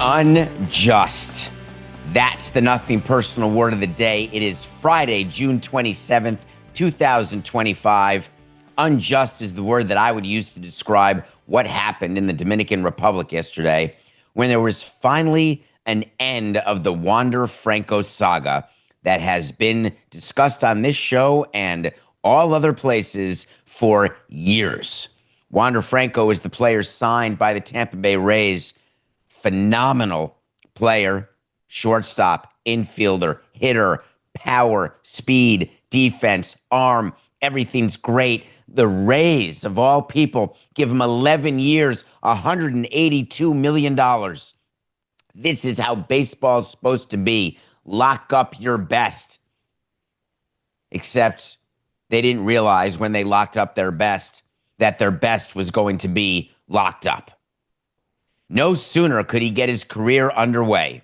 Unjust. That's the nothing personal word of the day. It is Friday, June 27th, 2025. Unjust is the word that I would use to describe what happened in the Dominican Republic yesterday when there was finally an end of the Wander Franco saga that has been discussed on this show and all other places for years. Wander Franco is the player signed by the Tampa Bay Rays. Phenomenal player, shortstop, infielder, hitter, power, speed, defense, arm, everything's great. The Rays, of all people, give him 11 years, $182 million. This is how baseball's supposed to be. Lock up your best. Except they didn't realize when they locked up their best that their best was going to be locked up. No sooner could he get his career underway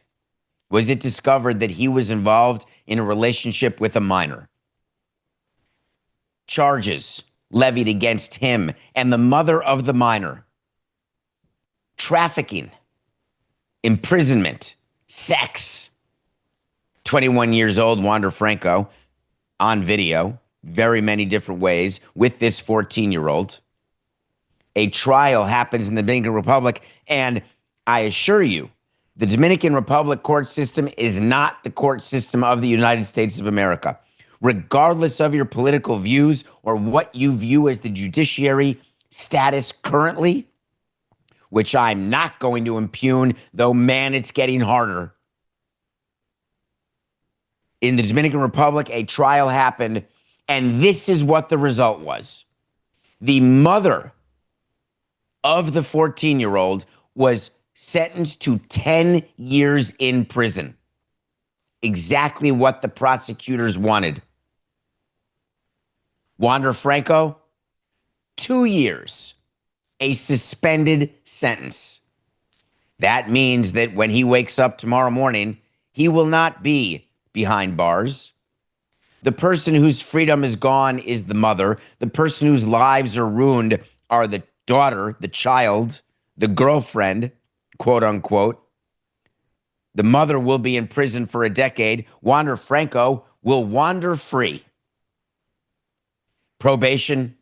was it discovered that he was involved in a relationship with a minor. Charges levied against him and the mother of the minor. Trafficking, imprisonment, sex. 21 years old, Wander Franco, on video, very many different ways, with this 14-year-old. A trial happens in the Dominican Republic, and I assure you, the Dominican Republic court system is not the court system of the United States of America. Regardless of your political views or what you view as the judiciary status currently, which I'm not going to impugn, though, man, it's getting harder. In the Dominican Republic, a trial happened, and this is what the result was. The mother of the 14-year-old was sentenced to 10 years in prison. Exactly what the prosecutors wanted. Wander Franco, 2 years, a suspended sentence. That means that when he wakes up tomorrow morning, he will not be behind bars. The person whose freedom is gone is the mother. The person whose lives are ruined are the daughter, the child, the girlfriend, quote unquote. The mother will be in prison for a decade. Wander Franco will wander free. Probation,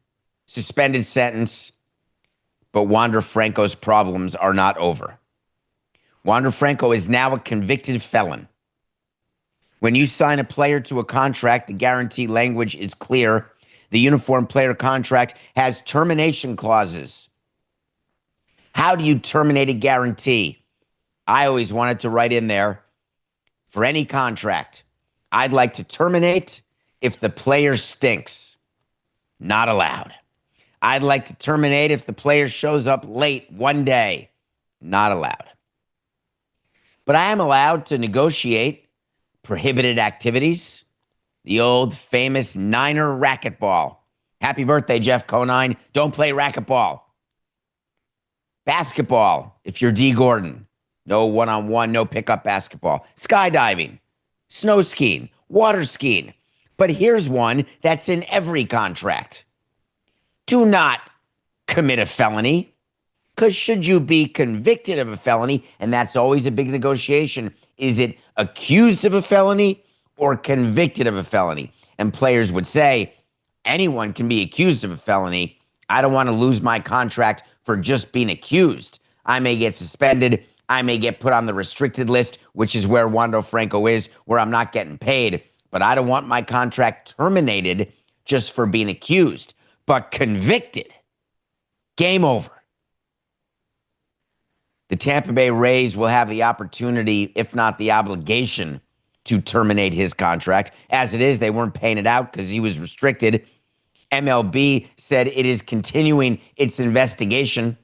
suspended sentence, but Wander Franco's problems are not over. Wander Franco is now a convicted felon. When you sign a player to a contract, the guarantee language is clear. The uniform player contract has termination clauses. How do you terminate a guarantee? I always wanted to write in there, for any contract, I'd like to terminate if the player stinks. Not allowed. I'd like to terminate if the player shows up late one day. Not allowed. But I am allowed to negotiate prohibited activities. The old famous Niner racquetball. Happy birthday, Jeff Conine. Don't play racquetball. Basketball, if you're D. Gordon. No one-on-one, no pickup basketball. Skydiving, snow skiing, water skiing. But here's one that's in every contract. Do not commit a felony, because should you be convicted of a felony, and that's always a big negotiation, is it accused of a felony or convicted of a felony? And players would say, anyone can be accused of a felony. I don't want to lose my contract for just being accused. I may get suspended. I may get put on the restricted list, which is where Wander Franco is, where I'm not getting paid. But I don't want my contract terminated just for being accused. But convicted, game over. The Tampa Bay Rays will have the opportunity, if not the obligation, to terminate his contract. As it is, they weren't paying it out because he was restricted. MLB said it is continuing its investigation,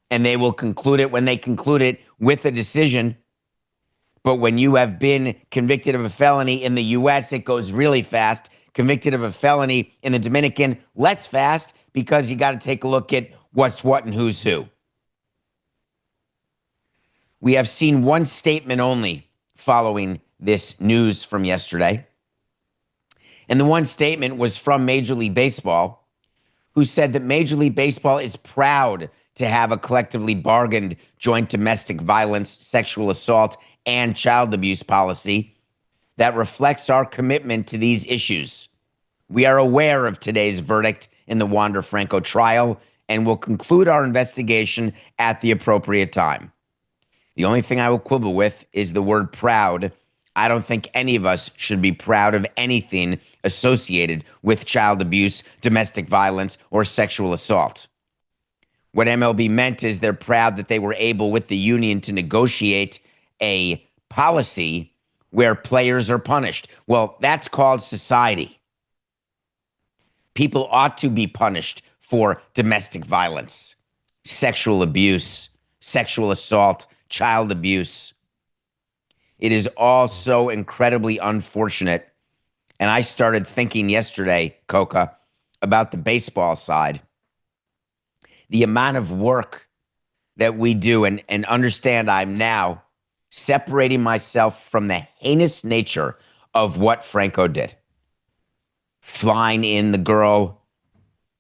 and they will conclude it when they conclude it with a decision. But when you have been convicted of a felony in the U.S., it goes really fast. Convicted of a felony in the Dominican, less fast, because you got to take a look at what's what and who's who. We have seen one statement only following this news from yesterday. And the one statement was from Major League Baseball, who said that Major League Baseball is proud to have a collectively bargained joint domestic violence, sexual assault, and child abuse policy that reflects our commitment to these issues. We are aware of today's verdict in the Wander Franco trial and will conclude our investigation at the appropriate time. The only thing I will quibble with is the word proud. I don't think any of us should be proud of anything associated with child abuse, domestic violence, or sexual assault. What MLB meant is they're proud that they were able with the union to negotiate a policy where players are punished. Well, that's called society. People ought to be punished for domestic violence, sexual abuse, sexual assault, child abuse. It is all so incredibly unfortunate. And I started thinking yesterday, Coca, about the baseball side. The amount of work that we do, and understand I'm now separating myself from the heinous nature of what Franco did. Flying in the girl,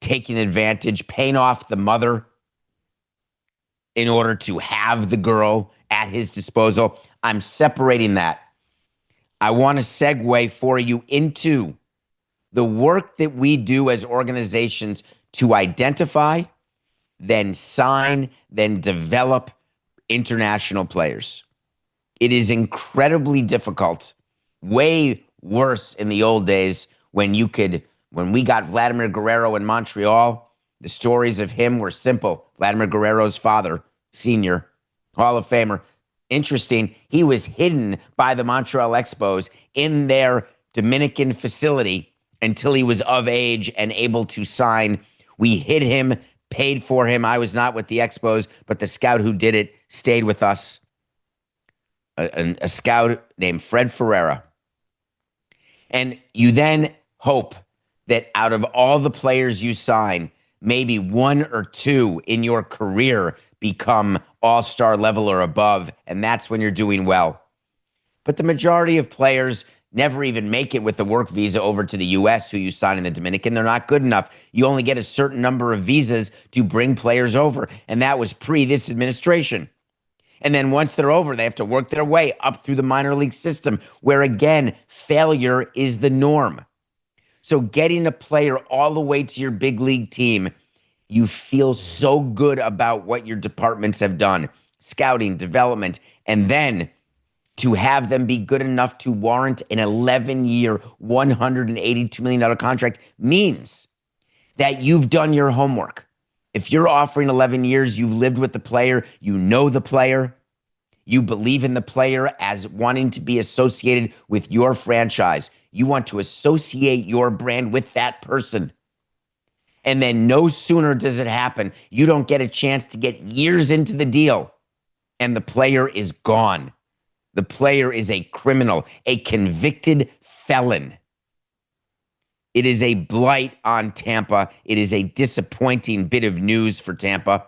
taking advantage, paying off the mother in order to have the girl at his disposal. I'm separating that. I want to segue for you into the work that we do as organizations to identify, then sign, then develop international players. It is incredibly difficult, way worse in the old days when we got Vladimir Guerrero in Montreal. The stories of him were simple. Vladimir Guerrero's father, senior, Hall of Famer. Interesting, he was hidden by the Montreal Expos in their Dominican facility until he was of age and able to sign. We hid him, paid for him. I was not with the Expos, but the scout who did it stayed with us. A scout named Fred Ferreira. And you then hope that out of all the players you sign, maybe one or two in your career become all-star level or above, and that's when you're doing well. But the majority of players never even make it with the work visa over to the U.S. who you sign in the Dominican. They're not good enough. You only get a certain number of visas to bring players over, and that was pre this administration. And then once they're over, they have to work their way up through the minor league system, where, again, failure is the norm. So getting a player all the way to your big league team, you feel so good about what your departments have done, scouting, development, and then to have them be good enough to warrant an 11-year, $182 million contract means that you've done your homework. If you're offering 11 years, you've lived with the player, you know the player, you believe in the player as wanting to be associated with your franchise. You want to associate your brand with that person. And then no sooner does it happen, you don't get a chance to get years into the deal, and the player is gone. The player is a criminal, a convicted felon. It is a blight on Tampa. It is a disappointing bit of news for Tampa.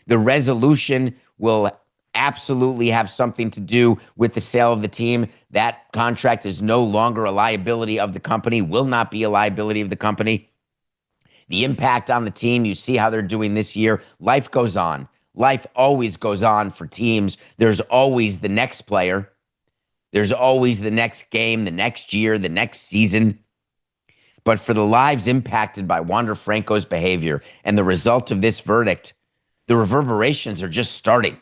The resolution will absolutely have something to do with the sale of the team. That contract is no longer a liability of the company, will not be a liability of the company. The impact on the team, you see how they're doing this year. Life goes on. Life always goes on for teams. There's always the next player. There's always the next game, the next year, the next season. But for the lives impacted by Wander Franco's behavior and the result of this verdict, the reverberations are just starting.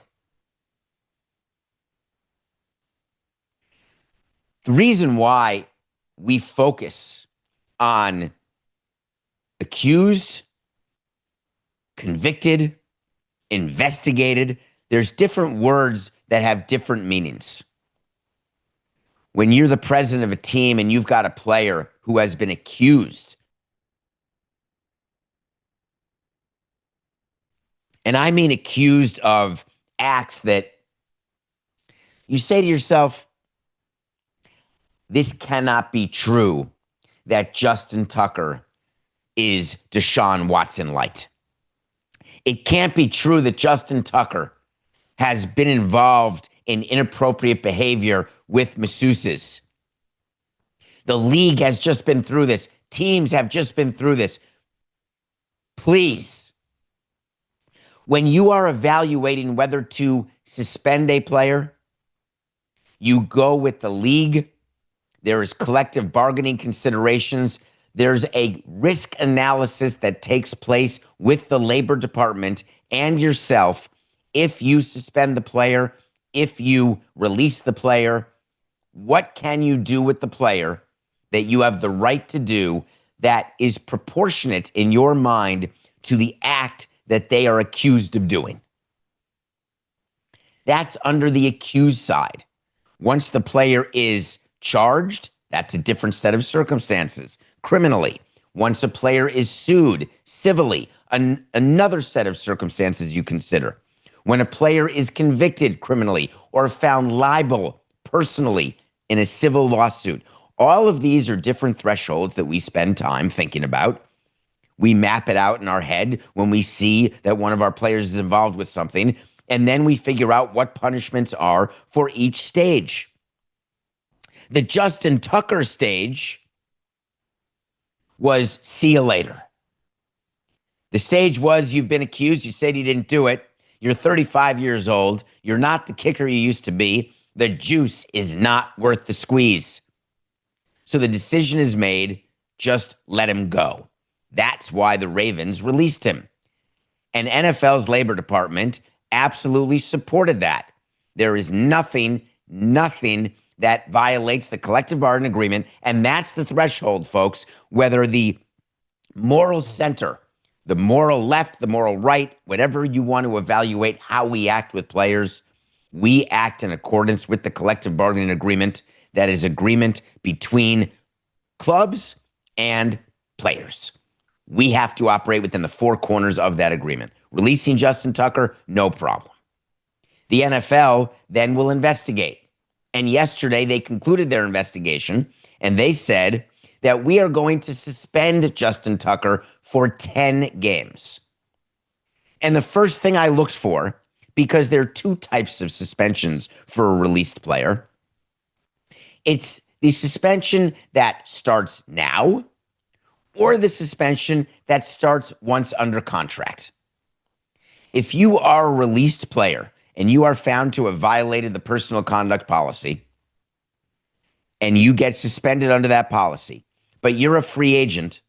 The reason why we focus on accused, convicted, investigated, there's different words that have different meanings. When you're the president of a team and you've got a player who has been accused, and I mean accused of acts that you say to yourself, this cannot be true that Justin Tucker is Deshaun Watson light. It can't be true that Justin Tucker has been involved in inappropriate behavior with masseuses. The league has just been through this. Teams have just been through this. Please, When you are evaluating whether to suspend a player, you go with the league. There is collective bargaining considerations. There's a risk analysis that takes place with the Labor Department and yourself. If you suspend the player, if you release the player, what can you do with the player that you have the right to do that is proportionate in your mind to the act that they are accused of doing? That's under the accused side. Once the player is charged, that's a different set of circumstances. Criminally, once a player is sued civilly, another set of circumstances you consider. When a player is convicted criminally or found liable personally in a civil lawsuit, all of these are different thresholds that we spend time thinking about. We map it out in our head when we see that one of our players is involved with something, and then we figure out what punishments are for each stage. The Justin Tucker stage was see you later. The stage was you've been accused, you said you didn't do it, you're 35 years old, you're not the kicker you used to be, the juice is not worth the squeeze. So the decision is made, just let him go. That's why the Ravens released him. And NFL's Labor Department absolutely supported that. There is nothing that violates the collective bargaining agreement, and that's the threshold, folks, whether the moral center, the moral left, the moral right, whatever you want to evaluate how we act with players, we act in accordance with the collective bargaining agreement that is agreement between clubs and players. We have to operate within the four corners of that agreement. Releasing Justin Tucker, no problem. The NFL then will investigate. And yesterday they concluded their investigation and they said that we are going to suspend Justin Tucker for 10 games. And the first thing I looked for, because there are two types of suspensions for a released player, it's the suspension that starts now or the suspension that starts once under contract. If you are a released player and you are found to have violated the personal conduct policy and you get suspended under that policy, but you're a free agent,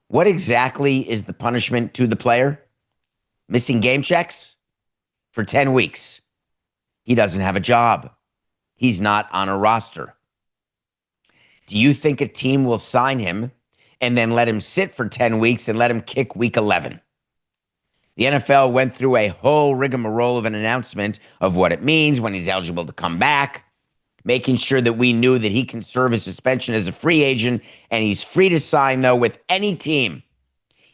what exactly is the punishment to the player? Missing game checks for 10 weeks. He doesn't have a job. He's not on a roster. Do you think a team will sign him and then let him sit for 10 weeks and let him kick week 11? The NFL went through a whole rigmarole of an announcement of what it means when he's eligible to come back, making sure that we knew that he can serve his suspension as a free agent, and he's free to sign, though, with any team.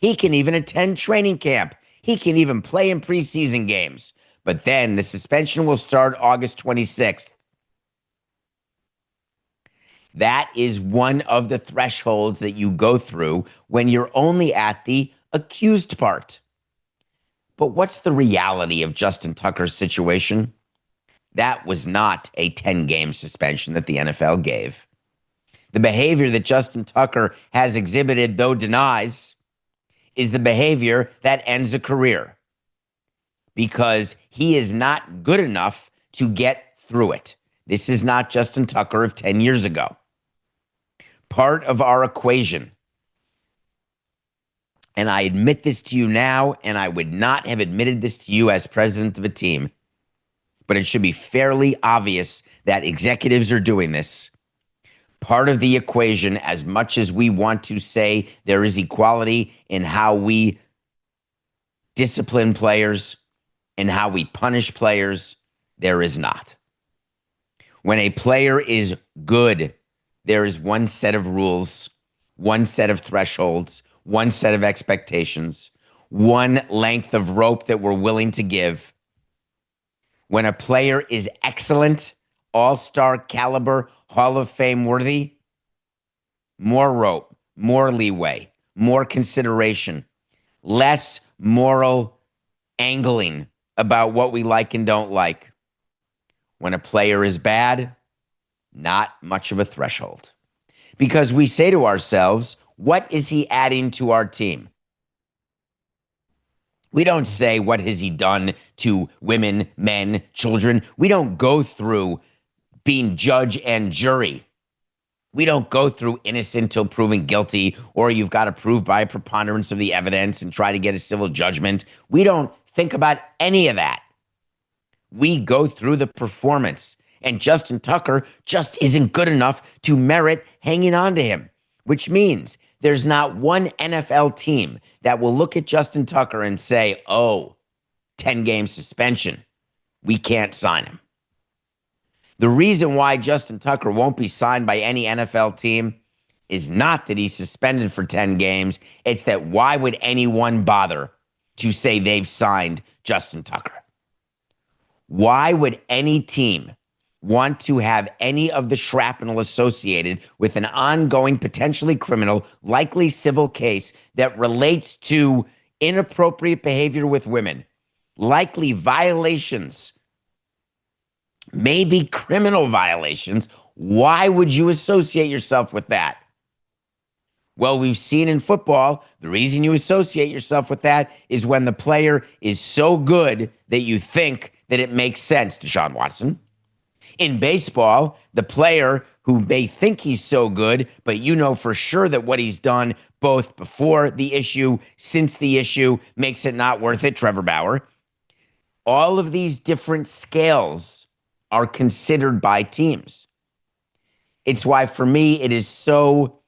He can even attend training camp. He can even play in preseason games. But then the suspension will start August 26th. That is one of the thresholds that you go through when you're only at the accused part. But what's the reality of Justin Tucker's situation? That was not a 10-game suspension that the NFL gave. The behavior that Justin Tucker has exhibited, though denies, is the behavior that ends a career because he is not good enough to get through it. This is not Justin Tucker of 10 years ago. Part of our equation, and I admit this to you now, and I would not have admitted this to you as president of a team, but it should be fairly obvious that executives are doing this. Part of the equation, as much as we want to say there is equality in how we discipline players and how we punish players, there is not. When a player is good, there is one set of rules, one set of thresholds, one set of expectations, one length of rope that we're willing to give. When a player is excellent, all-star caliber, Hall of Fame worthy, more rope, more leeway, more consideration, less moral angling about what we like and don't like. When a player is bad, not much of a threshold. Because we say to ourselves, what is he adding to our team? We don't say, what has he done to women, men, children? We don't go through being judge and jury. We don't go through innocent till proven guilty, or you've got to prove by a preponderance of the evidence and try to get a civil judgment. We don't think about any of that. We go through the performance. And Justin Tucker just isn't good enough to merit hanging on to him, which means there's not one NFL team that will look at Justin Tucker and say, oh, 10-game suspension. We can't sign him. The reason why Justin Tucker won't be signed by any NFL team is not that he's suspended for 10 games. It's that why would anyone bother to say they've signed Justin Tucker? Why would any team want to have any of the shrapnel associated with an ongoing, potentially criminal, likely civil case that relates to inappropriate behavior with women, likely violations, maybe criminal violations? Why would you associate yourself with that? Well, we've seen in football, the reason you associate yourself with that is when the player is so good that you think that it makes sense, Deshaun Watson. In baseball, the player who may think he's so good, but you know for sure that what he's done both before the issue, since the issue, makes it not worth it, Trevor Bauer. All of these different scales are considered by teams. It's why, for me, it is so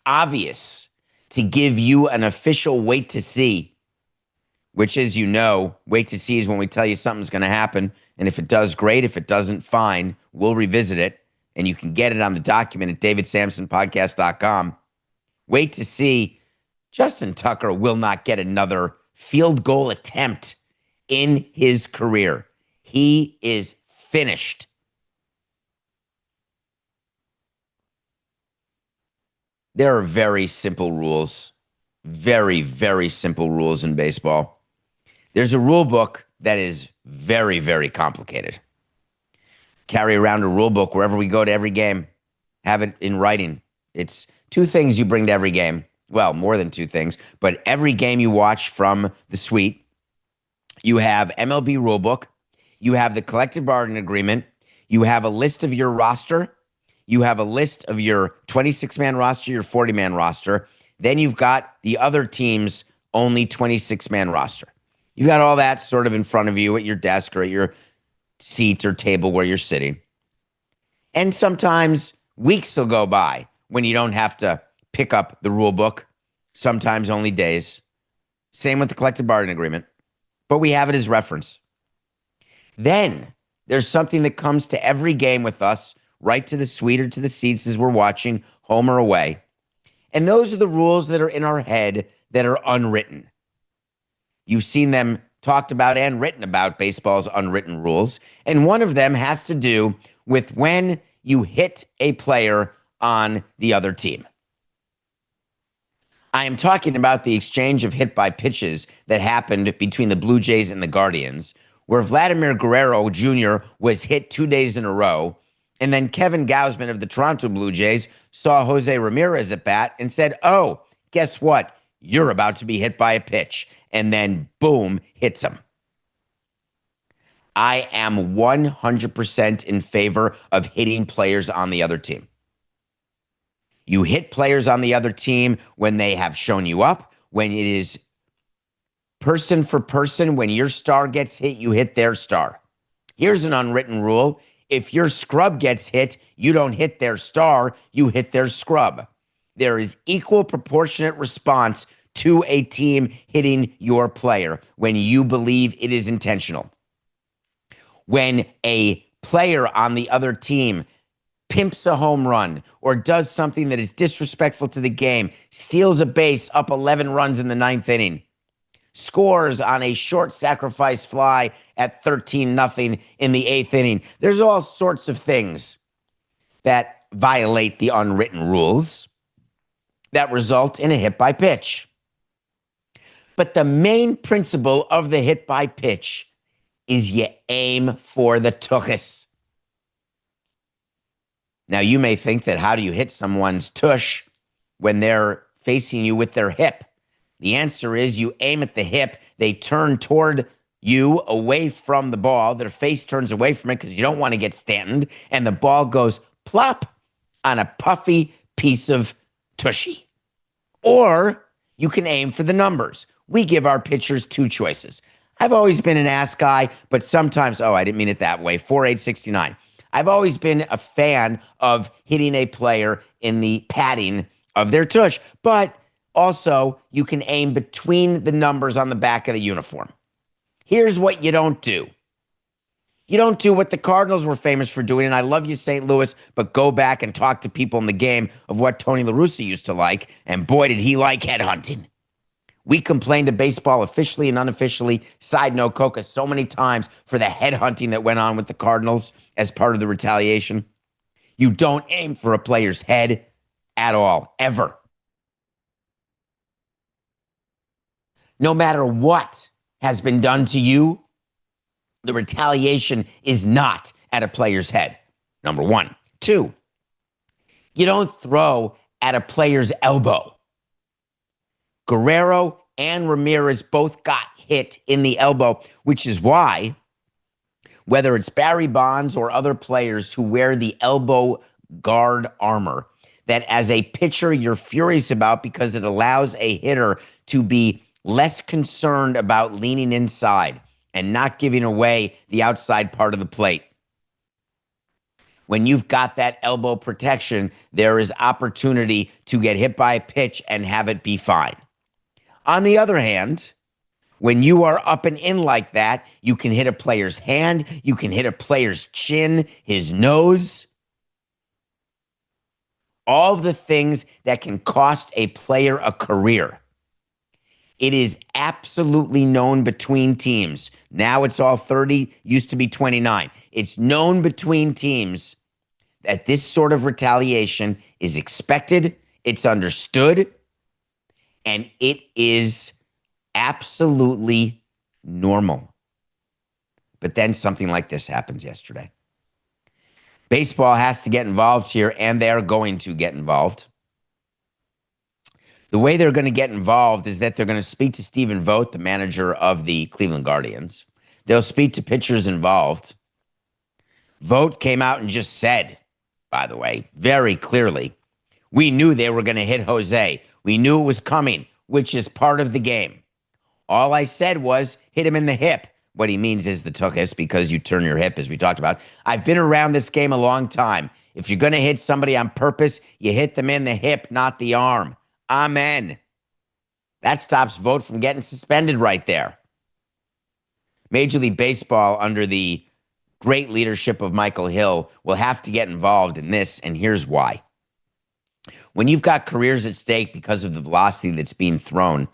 obvious to give you an official wait to see, which, as you know, wait to see is when we tell you something's going to happen. And if it does, great. If it doesn't, fine. We'll revisit it. And you can get it on the document at davidsamsonpodcast.com. Wait to see. Justin Tucker will not get another field goal attempt in his career. He is finished. There are very simple rules. Very, very simple rules in baseball. There's a rule book that is very, very complicated. Carry around a rule book wherever we go to every game. Have it in writing. It's 2 things you bring to every game. Well, more than 2 things. But every game you watch from the suite, you have MLB rulebook. You have the collective bargaining agreement. You have a list of your roster. You have a list of your 26-man roster, your 40-man roster. Then you've got the other team's only 26-man roster. You've got all that sort of in front of you at your desk or at your seat or table where you're sitting. And sometimes weeks will go by when you don't have to pick up the rule book. Sometimes only days. Same with the collective bargaining agreement. But we have it as reference. Then there's something that comes to every game with us, right to the suite or to the seats as we're watching, home or away. And those are the rules that are in our head that are unwritten. You've seen them talked about and written about, baseball's unwritten rules. And one of them has to do with when you hit a player on the other team. I am talking about the exchange of hit by pitches that happened between the Blue Jays and the Guardians, where Vladimir Guerrero Jr. was hit 2 days in a row. And then Kevin Gausman of the Toronto Blue Jays saw Jose Ramirez at bat and said, oh, guess what? You're about to be hit by a pitch. And then, boom, hits him. I am 100% in favor of hitting players on the other team. You hit players on the other team when they have shown you up, when it is person for person. When your star gets hit, you hit their star. Here's an unwritten rule. If your scrub gets hit, you don't hit their star, you hit their scrub. There is equal proportionate response to a team hitting your player when you believe it is intentional. When a player on the other team pimps a home run or does something that is disrespectful to the game, steals a base up 11 runs in the 9th inning, scores on a short sacrifice fly at 13-0 in the 8th inning. There's all sorts of things that violate the unwritten rules that result in a hit by pitch. But the main principle of the hit by pitch is you aim for the tuchus. Now, you may think that how do you hit someone's tush when they're facing you with their hip? The answer is you aim at the hip. They turn toward you away from the ball. Their face turns away from it because you don't want to get Stantoned. And the ball goes plop on a puffy piece of tushy. Or you can aim for the numbers. We give our pitchers two choices. I've always been an ass guy, but sometimes, I didn't mean it that way. 4-8-69. I've always been a fan of hitting a player in the padding of their tush, but also you can aim between the numbers on the back of the uniform. Here's what you don't do. You don't do what the Cardinals were famous for doing, and I love you, St. Louis, but go back and talk to people in the game of what Tony La Russa used to like, and boy, did he like headhunting. We complained to baseball officially and unofficially, side note, Coca, so many times for the headhunting that went on with the Cardinals as part of the retaliation. You don't aim for a player's head at all, ever. No matter what has been done to you, the retaliation is not at a player's head, number one. Two, you don't throw at a player's elbow. Guerrero and Ramirez both got hit in the elbow, which is why, whether it's Barry Bonds or other players who wear the elbow guard armor, that as a pitcher you're furious about because it allows a hitter to be less concerned about leaning inside and not giving away the outside part of the plate. When you've got that elbow protection, there is opportunity to get hit by a pitch and have it be fine. On the other hand, when you are up and in like that, you can hit a player's hand, you can hit a player's chin, his nose. All the things that can cost a player a career. It is absolutely known between teams. Now it's all 30, used to be 29. It's known between teams that this sort of retaliation is expected, it's understood, and it is absolutely normal. But then something like this happens yesterday. Baseball has to get involved here, and they are going to get involved. The way they're going to get involved is that they're going to speak to Stephen Vogt, the manager of the Cleveland Guardians. They'll speak to pitchers involved. Vogt came out and just said, by the way, very clearly, we knew they were going to hit Jose. We knew it was coming, which is part of the game. All I said was hit him in the hip. What he means is the tuchus, because you turn your hip, as we talked about. I've been around this game a long time. If you're going to hit somebody on purpose, you hit them in the hip, not the arm. Amen. That stops Vogt from getting suspended right there. Major League Baseball, under the great leadership of Michael Hill, will have to get involved in this, and here's why. When you've got careers at stake because of the velocity that's being thrown,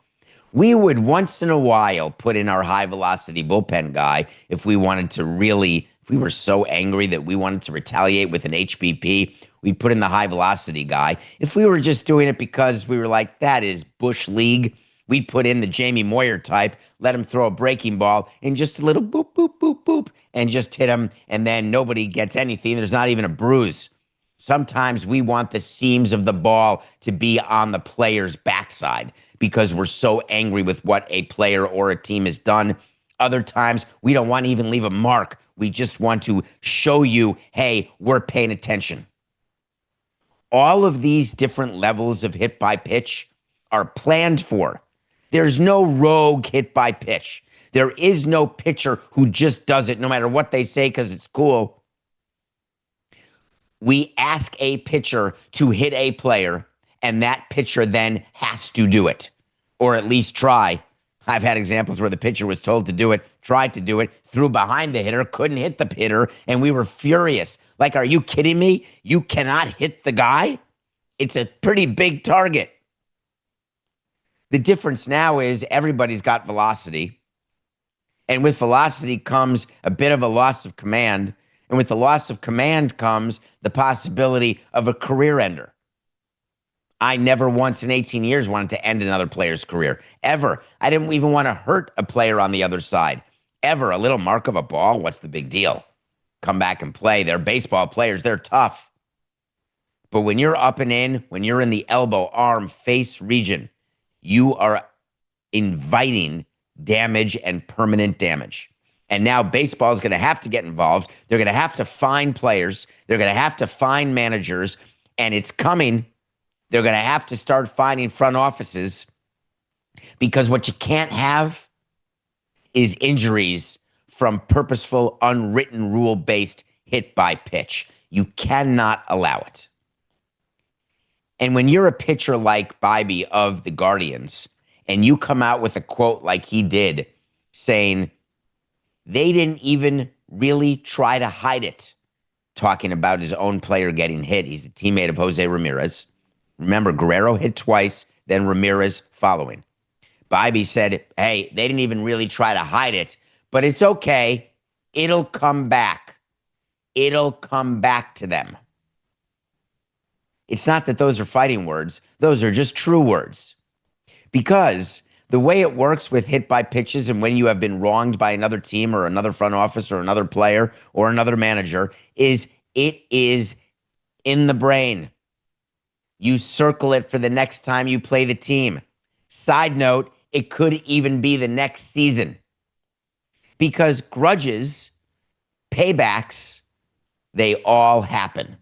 we would once in a while put in our high-velocity bullpen guy if we wanted to really, if we were so angry that we wanted to retaliate with an HBP, we'd put in the high-velocity guy. If we were just doing it because we were like, that is Bush League, we'd put in the Jamie Moyer type, let him throw a breaking ball, and just a little boop, boop, boop, boop, and just hit him, and then nobody gets anything. There's not even a bruise. Sometimes we want the seams of the ball to be on the player's backside because we're so angry with what a player or a team has done. Other times, we don't want to even leave a mark. We just want to show you, hey, we're paying attention. All of these different levels of hit by pitch are planned for. There's no rogue hit by pitch. There is no pitcher who just does it no matter what they say because it's cool. We ask a pitcher to hit a player, and that pitcher then has to do it, or at least try. I've had examples where the pitcher was told to do it, tried to do it, threw behind the hitter, couldn't hit the hitter, and we were furious. Like, are you kidding me? You cannot hit the guy? It's a pretty big target. The difference now is everybody's got velocity, and with velocity comes a bit of a loss of command. And with the loss of command comes the possibility of a career ender. I never once in 18 years wanted to end another player's career, ever. I didn't even want to hurt a player on the other side, ever. A little mark of a ball, what's the big deal? Come back and play. They're baseball players. They're tough. But when you're up and in, when you're in the elbow, arm, face region, you are inviting damage and permanent damage. And now baseball is going to have to get involved. They're going to have to fine players. They're going to have to fine managers. And it's coming. They're going to have to start fining front offices, because what you can't have is injuries from purposeful, unwritten, rule-based hit by pitch. You cannot allow it. And when you're a pitcher like Bibee of the Guardians, and you come out with a quote like he did, saying they didn't even really try to hide it, talking about his own player getting hit. He's a teammate of Jose Ramirez. Remember, Guerrero hit twice, then Ramirez following. Bibee said, hey, they didn't even really try to hide it, but it's okay. It'll come back. It'll come back to them. It's not that those are fighting words. Those are just true words. Because the way it works with hit by pitches, and when you have been wronged by another team or another front office or another player or another manager, is it is in the brain. You circle it for the next time you play the team. Side note, it could even be the next season. Because grudges, paybacks, they all happen.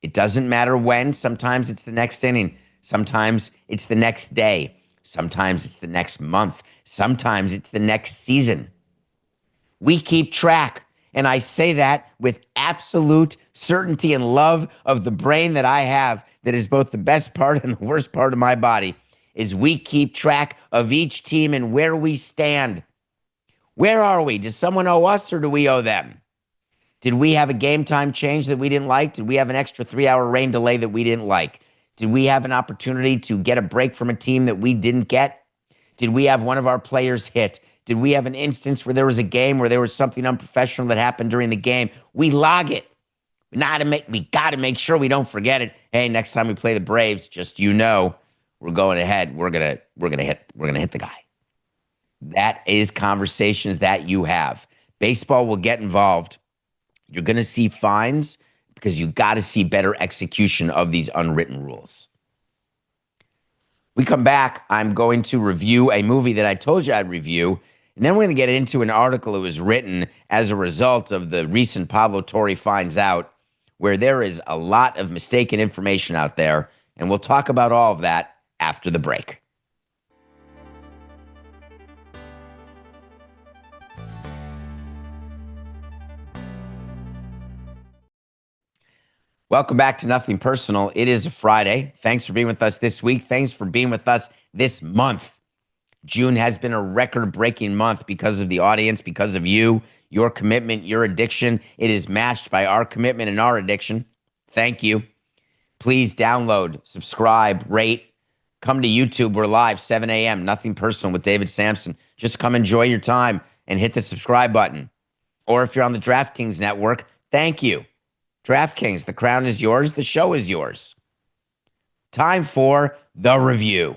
It doesn't matter when. Sometimes it's the next inning. Sometimes it's the next day. Sometimes it's the next month. Sometimes it's the next season. We keep track. And I say that with absolute certainty and love of the brain that I have, that is both the best part and the worst part of my body, is we keep track of each team and where we stand. Where are we? Does someone owe us, or do we owe them? Did we have a game time change that we didn't like? Did we have an extra 3-hour rain delay that we didn't like? Did we have an opportunity to get a break from a team that we didn't get? Did we have one of our players hit? Did we have an instance where there was a game where there was something unprofessional that happened during the game? We log it. We got to make sure we don't forget it. Hey, next time we play the Braves, just we're going ahead. We're gonna hit the guy. That is conversations that you have. Baseball will get involved. You're going to see fines because you got to see better execution of these unwritten rules. We come back, I'm going to review a movie that I told you I'd review, and then we're going to get into an article that was written as a result of the recent Pablo Torre Finds Out, where there is a lot of mistaken information out there, and we'll talk about all of that after the break. Welcome back to Nothing Personal. It is a Friday. Thanks for being with us this week. Thanks for being with us this month. June has been a record-breaking month because of the audience, because of you, your commitment, your addiction. It is matched by our commitment and our addiction. Thank you. Please download, subscribe, rate. Come to YouTube. We're live, 7 a.m., Nothing Personal with David Samson. Just come enjoy your time and hit the subscribe button. Or if you're on the DraftKings network, thank you. DraftKings, the crown is yours. The show is yours. Time for the review.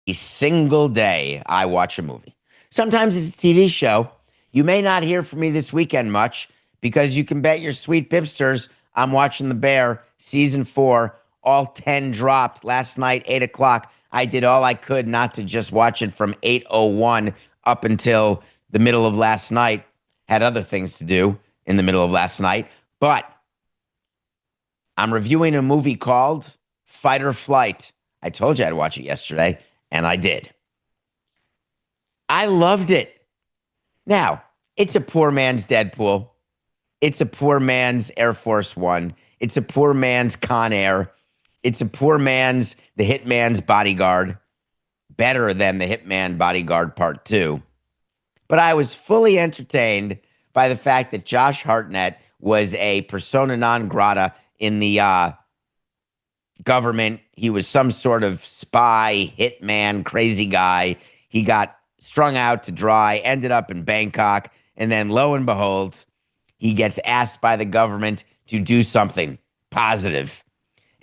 A single day I watch a movie. Sometimes it's a TV show. You may not hear from me this weekend much because you can bet your sweet pipsters I'm watching The Bear, season 4, all 10 dropped last night, 8 o'clock. I did all I could not to just watch it from 8:01 up until the middle of last night. Had other things to do in the middle of last night. But I'm reviewing a movie called Fight or Flight. I told you I'd watch it yesterday, and I did. I loved it. Now, it's a poor man's Deadpool. It's a poor man's Air Force One. It's a poor man's Con Air. It's a poor man's The Hitman's Bodyguard. Better than The Hitman Bodyguard Part 2. But I was fully entertained by the fact that Josh Hartnett was a persona non grata in the government. He was some sort of spy, hitman, crazy guy. He got strung out to dry, ended up in Bangkok, and then lo and behold, he gets asked by the government to do something positive.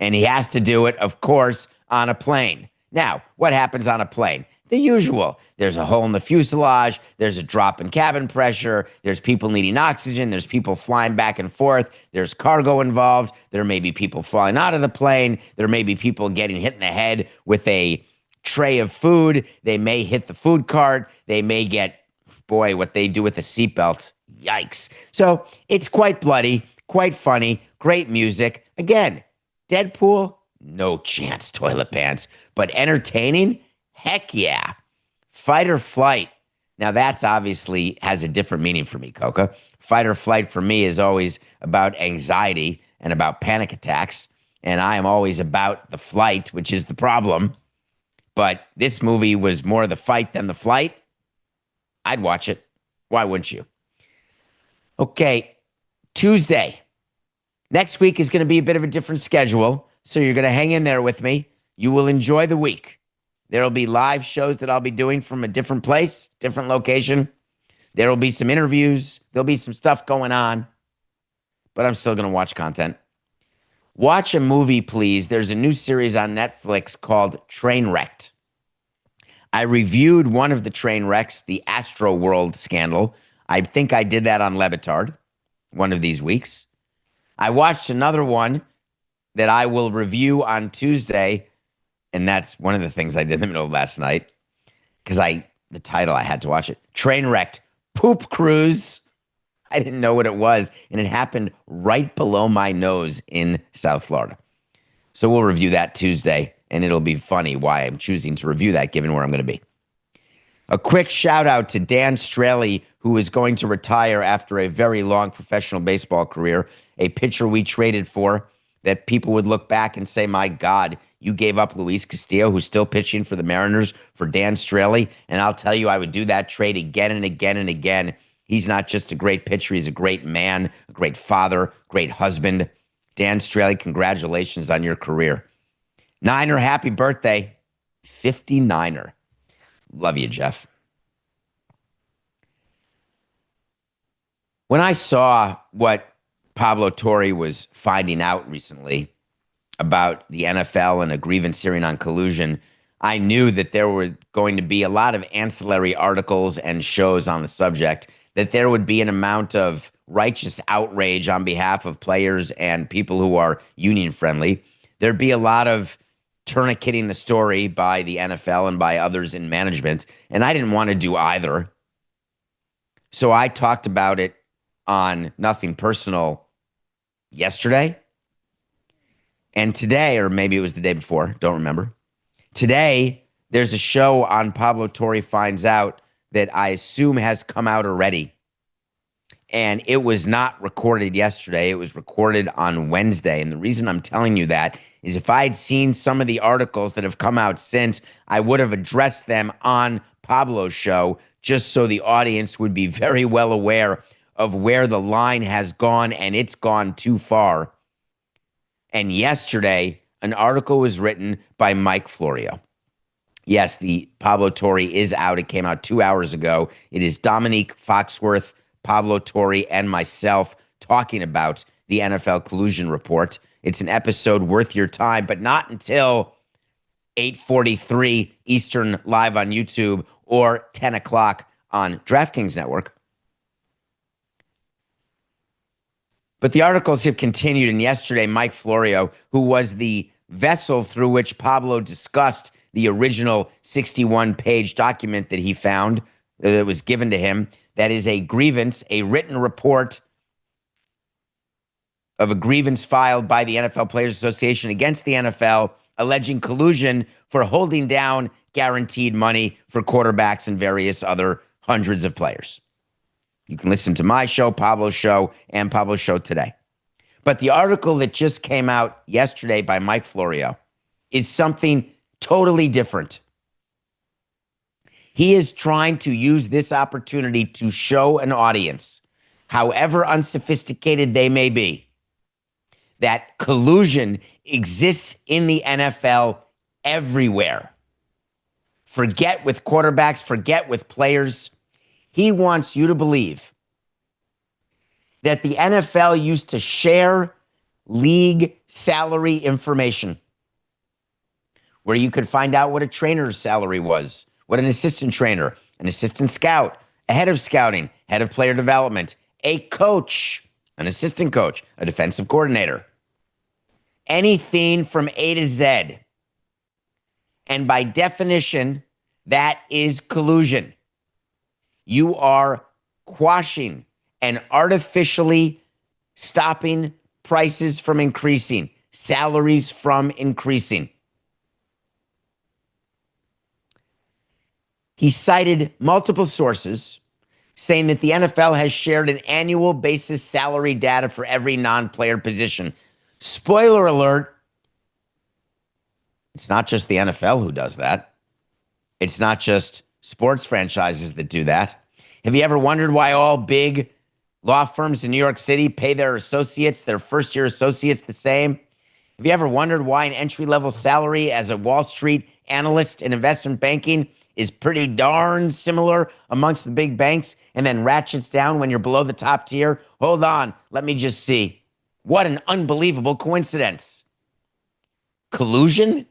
And he has to do it, of course, on a plane. Now, what happens on a plane? The usual. There's a hole in the fuselage. There's a drop in cabin pressure. There's people needing oxygen. There's people flying back and forth. There's cargo involved. There may be people falling out of the plane. There may be people getting hit in the head with a tray of food. They may hit the food cart. They may get, boy, what they do with the seatbelt. Yikes. So it's quite bloody, quite funny, great music. Again, Deadpool, no chance, toilet pants. But entertaining? Heck yeah. Fight or flight. Now, that's obviously has a different meaning for me, Coca. Fight or flight for me is always about anxiety and about panic attacks. And I am always about the flight, which is the problem. But this movie was more the fight than the flight. I'd watch it. Why wouldn't you? Okay, Tuesday. Next week is going to be a bit of a different schedule, so you're going to hang in there with me. You will enjoy the week. There'll be live shows that I'll be doing from a different place, different location. There will be some interviews. There'll be some stuff going on, but I'm still going to watch content. Watch a movie, please. There's a new series on Netflix called Trainwrecked. I reviewed one of the train wrecks, the Astro World scandal. I think I did that on Levitard one of these weeks. I watched another one that I will review on Tuesday, and that's one of the things I did in the middle of last night because the title, I had to watch it. Trainwrecked Poop Cruise. I didn't know what it was, and it happened right below my nose in South Florida. So we'll review that Tuesday, and it'll be funny why I'm choosing to review that given where I'm going to be. A quick shout out to Dan Straley, who is going to retire after a very long professional baseball career, a pitcher we traded for that people would look back and say, my God, you gave up Luis Castillo, who's still pitching for the Mariners, for Dan Straley. And I'll tell you, I would do that trade again and again and again. He's not just a great pitcher. He's a great man, a great father, great husband. Dan Straley, congratulations on your career. Niner, happy birthday. 59er. Love you, Jeff. When I saw what Pablo Torre was finding out recently about the NFL and a grievance hearing on collusion, I knew that there were going to be a lot of ancillary articles and shows on the subject, that there would be an amount of righteous outrage on behalf of players and people who are union friendly. There'd be a lot of tourniqueting the story by the NFL and by others in management, and I didn't want to do either. So I talked about it on Nothing Personal yesterday, and today, or maybe it was the day before, don't remember. Today, there's a show on Pablo Torre Finds Out that I assume has come out already, and it was not recorded yesterday. It was recorded on Wednesday, and the reason I'm telling you that is if I had seen some of the articles that have come out since, I would have addressed them on Pablo's show just so the audience would be very well aware of where the line has gone, and it's gone too far. And yesterday, an article was written by Mike Florio. Yes, the Pablo Torre is out. It came out 2 hours ago. It is Dominique Foxworth, Pablo Torre, and myself talking about the NFL collusion report. It's an episode worth your time, but not until 8:43 Eastern live on YouTube or 10 o'clock on DraftKings Network. But the articles have continued, and yesterday, Mike Florio, who was the vessel through which Pablo discussed the original 61-page document that he found that was given to him, that is a grievance, a written report of a grievance filed by the NFL Players Association against the NFL, alleging collusion for holding down guaranteed money for quarterbacks and various other hundreds of players. You can listen to my show, Pablo's show, and Pablo's show today. But the article that just came out yesterday by Mike Florio is something totally different. He is trying to use this opportunity to show an audience, however unsophisticated they may be, that collusion exists in the NFL everywhere. Forget with quarterbacks, forget with players. He wants you to believe that the NFL used to share league salary information, where you could find out what a trainer's salary was, what an assistant trainer, an assistant scout, a head of scouting, head of player development, a coach, an assistant coach, a defensive coordinator. Anything from A to Z. And by definition, that is collusion. You are quashing and artificially stopping prices from increasing, salaries from increasing. He cited multiple sources saying that the NFL has shared an annual basis salary data for every non-player position. Spoiler alert, it's not just the NFL who does that. It's not just sports franchises that do that. Have you ever wondered why all big law firms in New York City pay their associates, their first-year associates, the same? Have you ever wondered why an entry-level salary as a Wall Street analyst in investment banking is pretty darn similar amongst the big banks and then ratchets down when you're below the top tier? Hold on, let me just see. What an unbelievable coincidence. Collusion?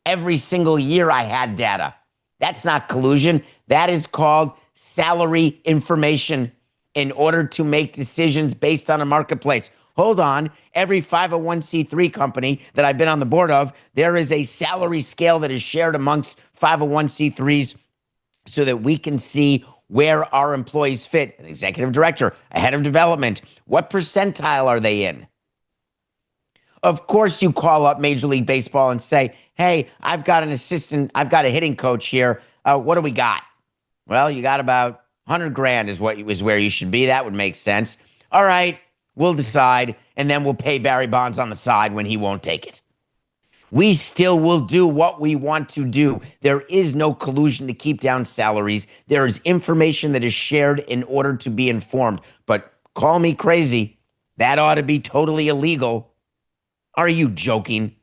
Every single year I had data. That's not collusion. That is called salary information in order to make decisions based on a marketplace. Hold on. Every 501c3 company that I've been on the board of, there is a salary scale that is shared amongst 501c3s so that we can see where our employees fit. An executive director, a head of development, what percentile are they in? Of course, you call up Major League Baseball and say, hey, I've got an assistant, I've got a hitting coach here. What do we got? Well, you got about 100 grand is where you should be. That would make sense. All right, we'll decide, and then we'll pay Barry Bonds on the side when he won't take it. We still will do what we want to do. There is no collusion to keep down salaries. There is information that is shared in order to be informed. But call me crazy. That ought to be totally illegal. Are you joking?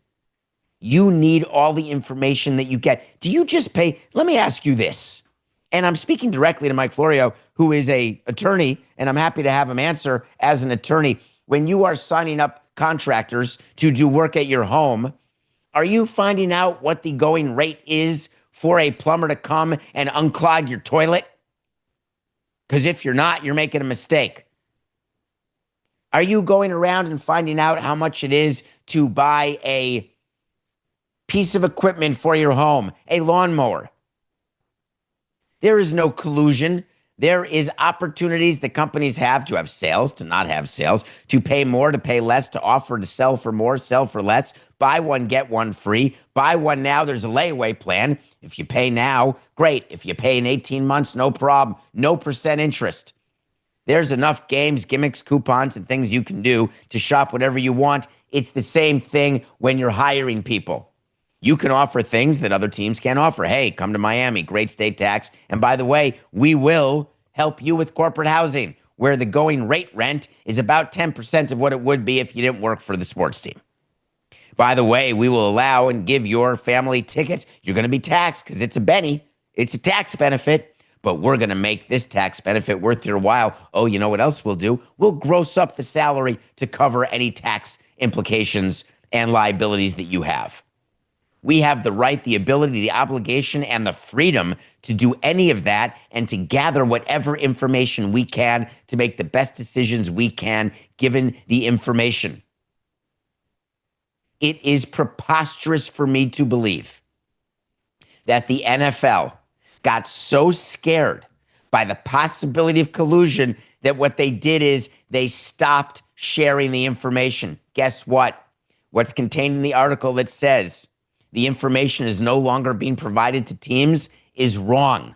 You need all the information that you get. Do you just pay? Let me ask you this. And I'm speaking directly to Mike Florio, who is an attorney, and I'm happy to have him answer as an attorney. When you are signing up contractors to do work at your home, are you finding out what the going rate is for a plumber to come and unclog your toilet? Because if you're not, you're making a mistake. Are you going around and finding out how much it is to buy a piece of equipment for your home, a lawnmower? There is no collusion. There is opportunities that companies have to have sales, to not have sales, to pay more, to pay less, to offer to sell for more, sell for less, buy one, get one free, buy one now, there's a layaway plan. If you pay now, great. If you pay in 18 months, no problem, no percent interest. There's enough games, gimmicks, coupons, and things you can do to shop whatever you want. It's the same thing when you're hiring people. You can offer things that other teams can't offer. Hey, come to Miami, great state tax. And by the way, we will help you with corporate housing, where the going rate rent is about 10% of what it would be if you didn't work for the sports team. By the way, we will allow and give your family tickets. You're going to be taxed because it's a Benny. It's a tax benefit. But we're going to make this tax benefit worth your while. Oh, you know what else we'll do? We'll gross up the salary to cover any tax implications and liabilities that you have. We have the right, the ability, the obligation, and the freedom to do any of that and to gather whatever information we can to make the best decisions we can given the information. It is preposterous for me to believe that the NFL got so scared by the possibility of collusion that what they did is they stopped sharing the information. Guess what? What's contained in the article that says the information is no longer being provided to teams is wrong.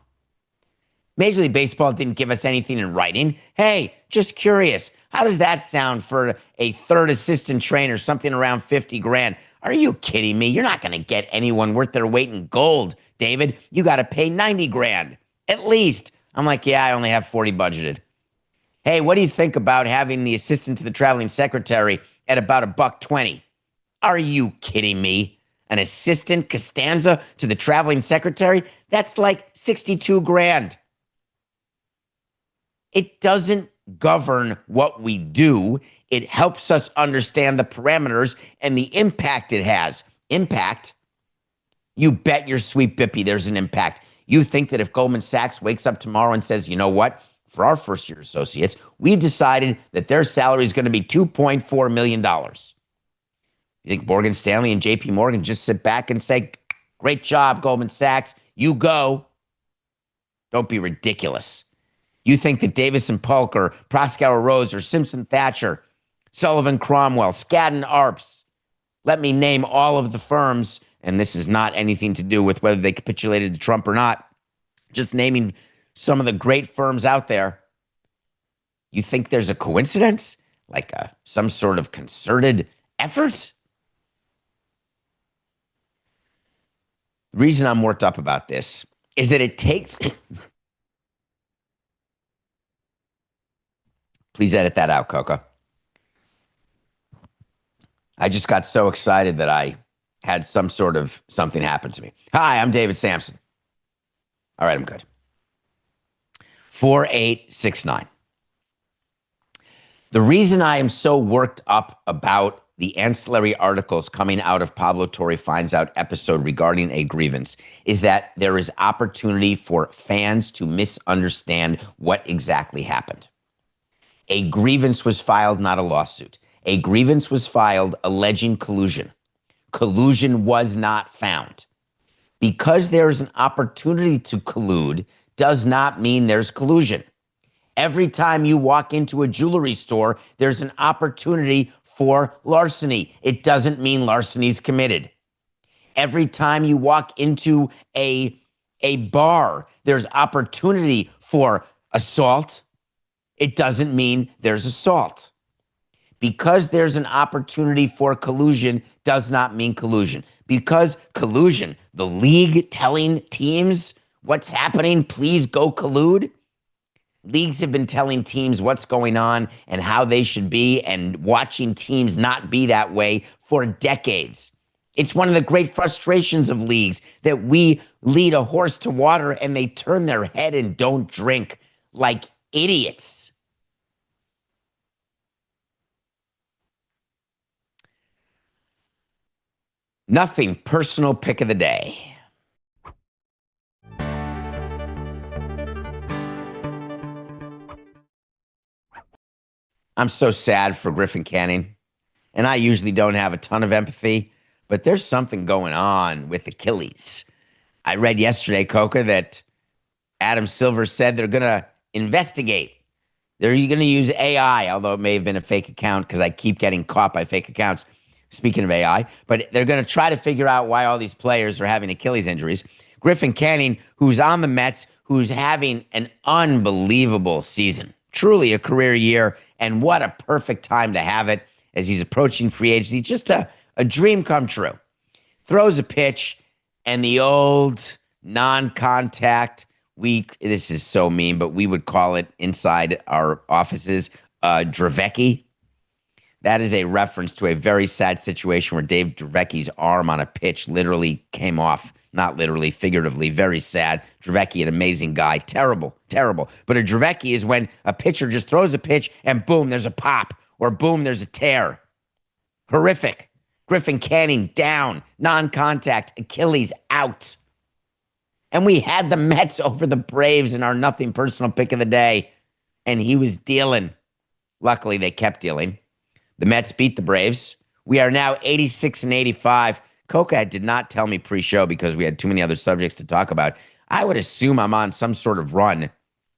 Major League Baseball didn't give us anything in writing. Hey, just curious, how does that sound for a third assistant trainer, something around 50 grand? Are you kidding me? You're not going to get anyone worth their weight in gold, David. You got to pay 90 grand at least. I'm like, yeah, I only have 40 budgeted. Hey, what do you think about having the assistant to the traveling secretary at about $120? Are you kidding me? An assistant Costanza to the traveling secretary? That's like 62 grand. It doesn't govern what we do. It helps us understand the parameters and the impact it has. Impact? You bet your sweet bippy there's an impact. You think that if Goldman Sachs wakes up tomorrow and says, you know what, for our first-year associates, we've decided that their salary is going to be $2.4 million. You think Morgan Stanley and JP Morgan just sit back and say, great job, Goldman Sachs, you go. Don't be ridiculous. You think that Davis and Polk or Proskauer Rose or Simpson Thatcher, Sullivan Cromwell, Skadden Arps, let me name all of the firms, and this is not anything to do with whether they capitulated to Trump or not, just naming some of the great firms out there. You think there's a coincidence? Like some sort of concerted effort? The reason I'm worked up about this is that it takes... Please edit that out, Coca. I just got so excited that I had something happen to me. Hi, I'm David Samson. All right, I'm good. 4869. The reason I am so worked up about the ancillary articles coming out of Pablo Torre Finds Out episode regarding a grievance is that there is opportunity for fans to misunderstand what exactly happened. A grievance was filed, not a lawsuit. A grievance was filed alleging collusion. Collusion was not found. Because there is an opportunity to collude does not mean there's collusion. Every time you walk into a jewelry store, there's an opportunity for larceny. It doesn't mean larceny is committed. Every time you walk into a bar, there's opportunity for assault. It doesn't mean there's assault. Because there's an opportunity for collusion does not mean collusion. Because collusion, the league telling teams what's happening, please go collude. Leagues have been telling teams what's going on and how they should be and watching teams not be that way for decades. It's one of the great frustrations of leagues that we lead a horse to water and they turn their head and don't drink like idiots. Nothing personal pick of the day. I'm so sad for Griffin Canning, and I usually don't have a ton of empathy, but there's something going on with Achilles. I read yesterday, Coca, that Adam Silver said they're going to investigate. They're going to use AI, although it may have been a fake account because I keep getting caught by fake accounts. Speaking of AI, but they're going to try to figure out why all these players are having Achilles injuries. Griffin Canning, who's on the Mets, who's having an unbelievable season, truly a career year, and what a perfect time to have it as he's approaching free agency. Just a dream come true. Throws a pitch, and the old non-contact, this is so mean, but we would call it inside our offices, Dravecky. That is a reference to a very sad situation where Dave Draveki's arm on a pitch literally came off. Not literally, figuratively. Very sad. Dravecky, an amazing guy. Terrible, terrible. But a Dravecky is when a pitcher just throws a pitch and boom, there's a pop. Or boom, there's a tear. Horrific. Griffin Canning down. Non-contact. Achilles out. And we had the Mets over the Braves in our nothing personal pick of the day. And he was dealing. Luckily, they kept dealing. The Mets beat the Braves. We are now 86 and 85. Coca did not tell me pre-show because we had too many other subjects to talk about. I would assume I'm on some sort of run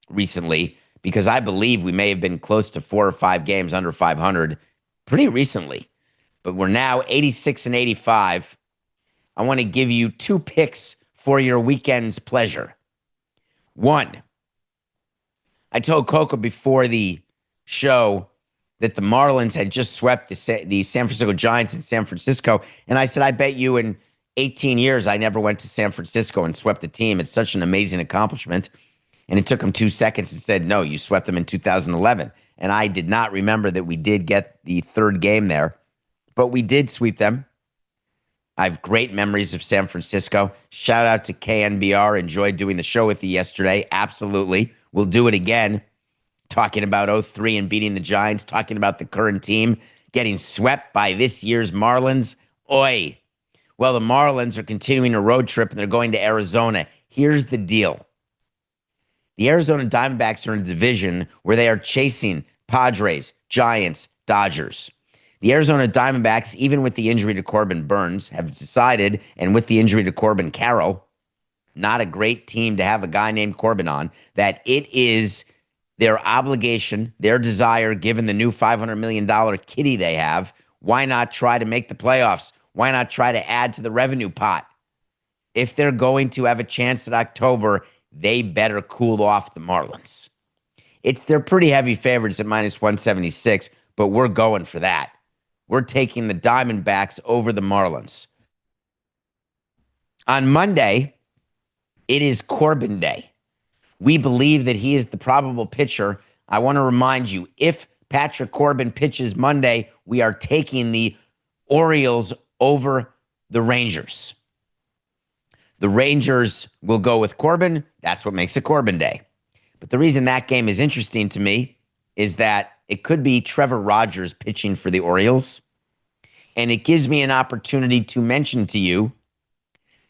recently because I believe we may have been close to 4 or 5 games under 500 pretty recently. But we're now 86 and 85. I want to give you 2 picks for your weekend's pleasure. 1, I told Coca before the show that the Marlins had just swept the San Francisco Giants in San Francisco. And I said, I bet you in 18 years, I never went to San Francisco and swept the team. It's such an amazing accomplishment. And it took him 2 seconds and said, no, you swept them in 2011. And I did not remember that we did get the 3rd game there, but we did sweep them. I have great memories of San Francisco. Shout out to KNBR. Enjoyed doing the show with you yesterday. Absolutely. We'll do it again. Talking about 0-3 and beating the Giants, talking about the current team getting swept by this year's Marlins. Oi. Well, the Marlins are continuing a road trip and they're going to Arizona. Here's the deal. The Arizona Diamondbacks are in a division where they are chasing Padres, Giants, Dodgers. The Arizona Diamondbacks, even with the injury to Corbin Burns, have decided, and with the injury to Corbin Carroll, not a great team to have a guy named Corbin on, that it is their obligation, their desire, given the new $500 million kitty they have, why not try to make the playoffs? Why not try to add to the revenue pot? If they're going to have a chance at October, they better cool off the Marlins. They're pretty heavy favorites at minus 176, but we're going for that. We're taking the Diamondbacks over the Marlins. On Monday, it is Corbin Day. We believe that he is the probable pitcher. I want to remind you, if Patrick Corbin pitches Monday, we are taking the Orioles over the Rangers. The Rangers will go with Corbin. That's what makes it Corbin Day. But the reason that game is interesting to me is that it could be Trevor Rogers pitching for the Orioles. And it gives me an opportunity to mention to you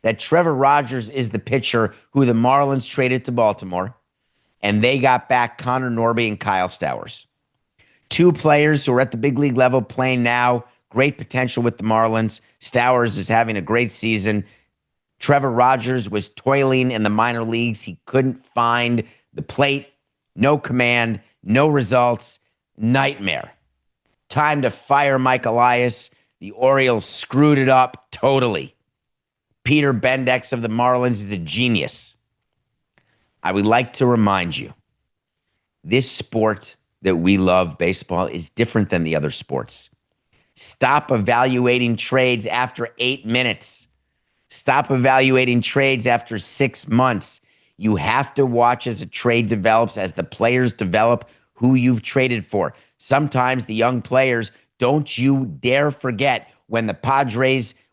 that Trevor Rogers is the pitcher who the Marlins traded to Baltimore, and they got back Connor Norby and Kyle Stowers. Two players who are at the big league level playing now, great potential with the Marlins. Stowers is having a great season. Trevor Rogers was toiling in the minor leagues. He couldn't find the plate, no command, no results, nightmare. Time to fire Mike Elias. The Orioles screwed it up totally. Peter Bendex of the Marlins is a genius. I would like to remind you, this sport that we love, baseball, is different than the other sports. Stop evaluating trades after 8 minutes. Stop evaluating trades after 6 months. You have to watch as a trade develops, as the players develop who you've traded for. Sometimes the young players, don't you dare forget when the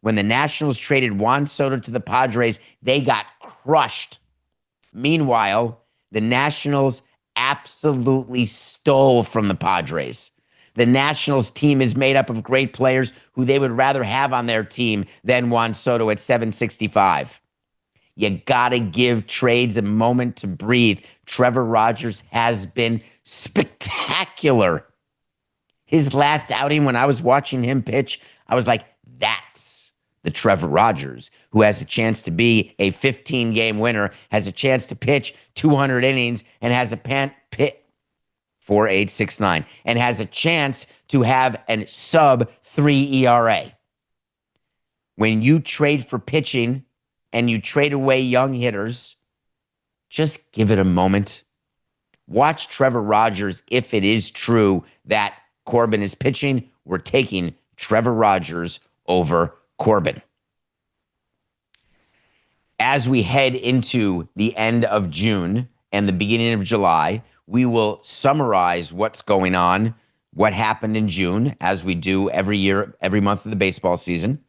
Nationals traded Juan Soto to the Padres, they got crushed. Meanwhile, the Nationals absolutely stole from the Padres. The Nationals team is made up of great players who they would rather have on their team than Juan Soto at 765. You got to give trades a moment to breathe. Trevor Rogers has been spectacular. His last outing, when I was watching him pitch, I was like, that's the Trevor Rogers who has a chance to be a 15-game winner, has a chance to pitch 200 innings, and has a pit 4.869, and has a chance to have a sub-3 ERA. When you trade for pitching and you trade away young hitters, just give it a moment. Watch Trevor Rogers. If it is true that Corbin is pitching, we're taking Trevor Rogers over Corbin. As we head into the end of June and the beginning of July, we will summarize what's going on, what happened in June, as we do every year, every month of the baseball season.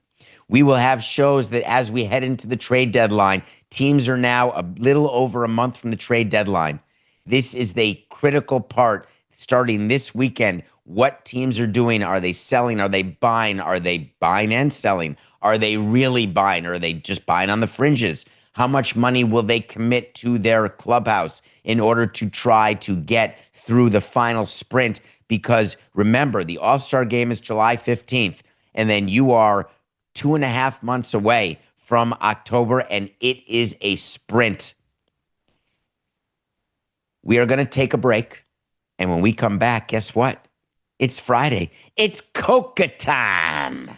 We will have shows that as we head into the trade deadline, teams are now a little over a month from the trade deadline. This is the critical part starting this weekend. What teams are doing? Are they selling? Are they buying? Are they buying and selling? Are they really buying? Or are they just buying on the fringes? How much money will they commit to their clubhouse in order to try to get through the final sprint? Because remember, the All-Star game is July 15th, and then you are 2.5 months away from October, and it is a sprint. We are going to take a break, and when we come back, guess what? It's Friday. It's Coca time.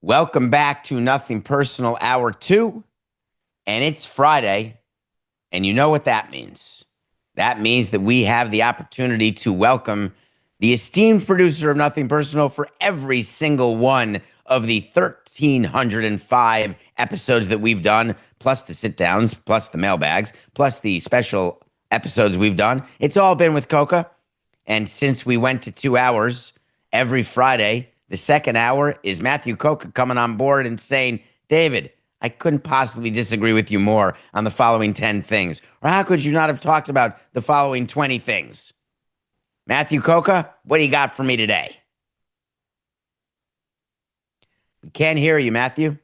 Welcome back to Nothing Personal Hour 2, and it's Friday, and you know what that means. That means that we have the opportunity to welcome the esteemed producer of Nothing Personal for every single one of the 1,305 episodes that we've done, plus the sit-downs, plus the mailbags, plus the special episodes we've done. It's all been with Coca, and since we went to 2 hours every Friday, the second hour is Matthew Coca coming on board and saying, David, I couldn't possibly disagree with you more on the following 10 things. Or how could you not have talked about the following 20 things? Matthew Coca, what do you got for me today? We can't hear you, Matthew.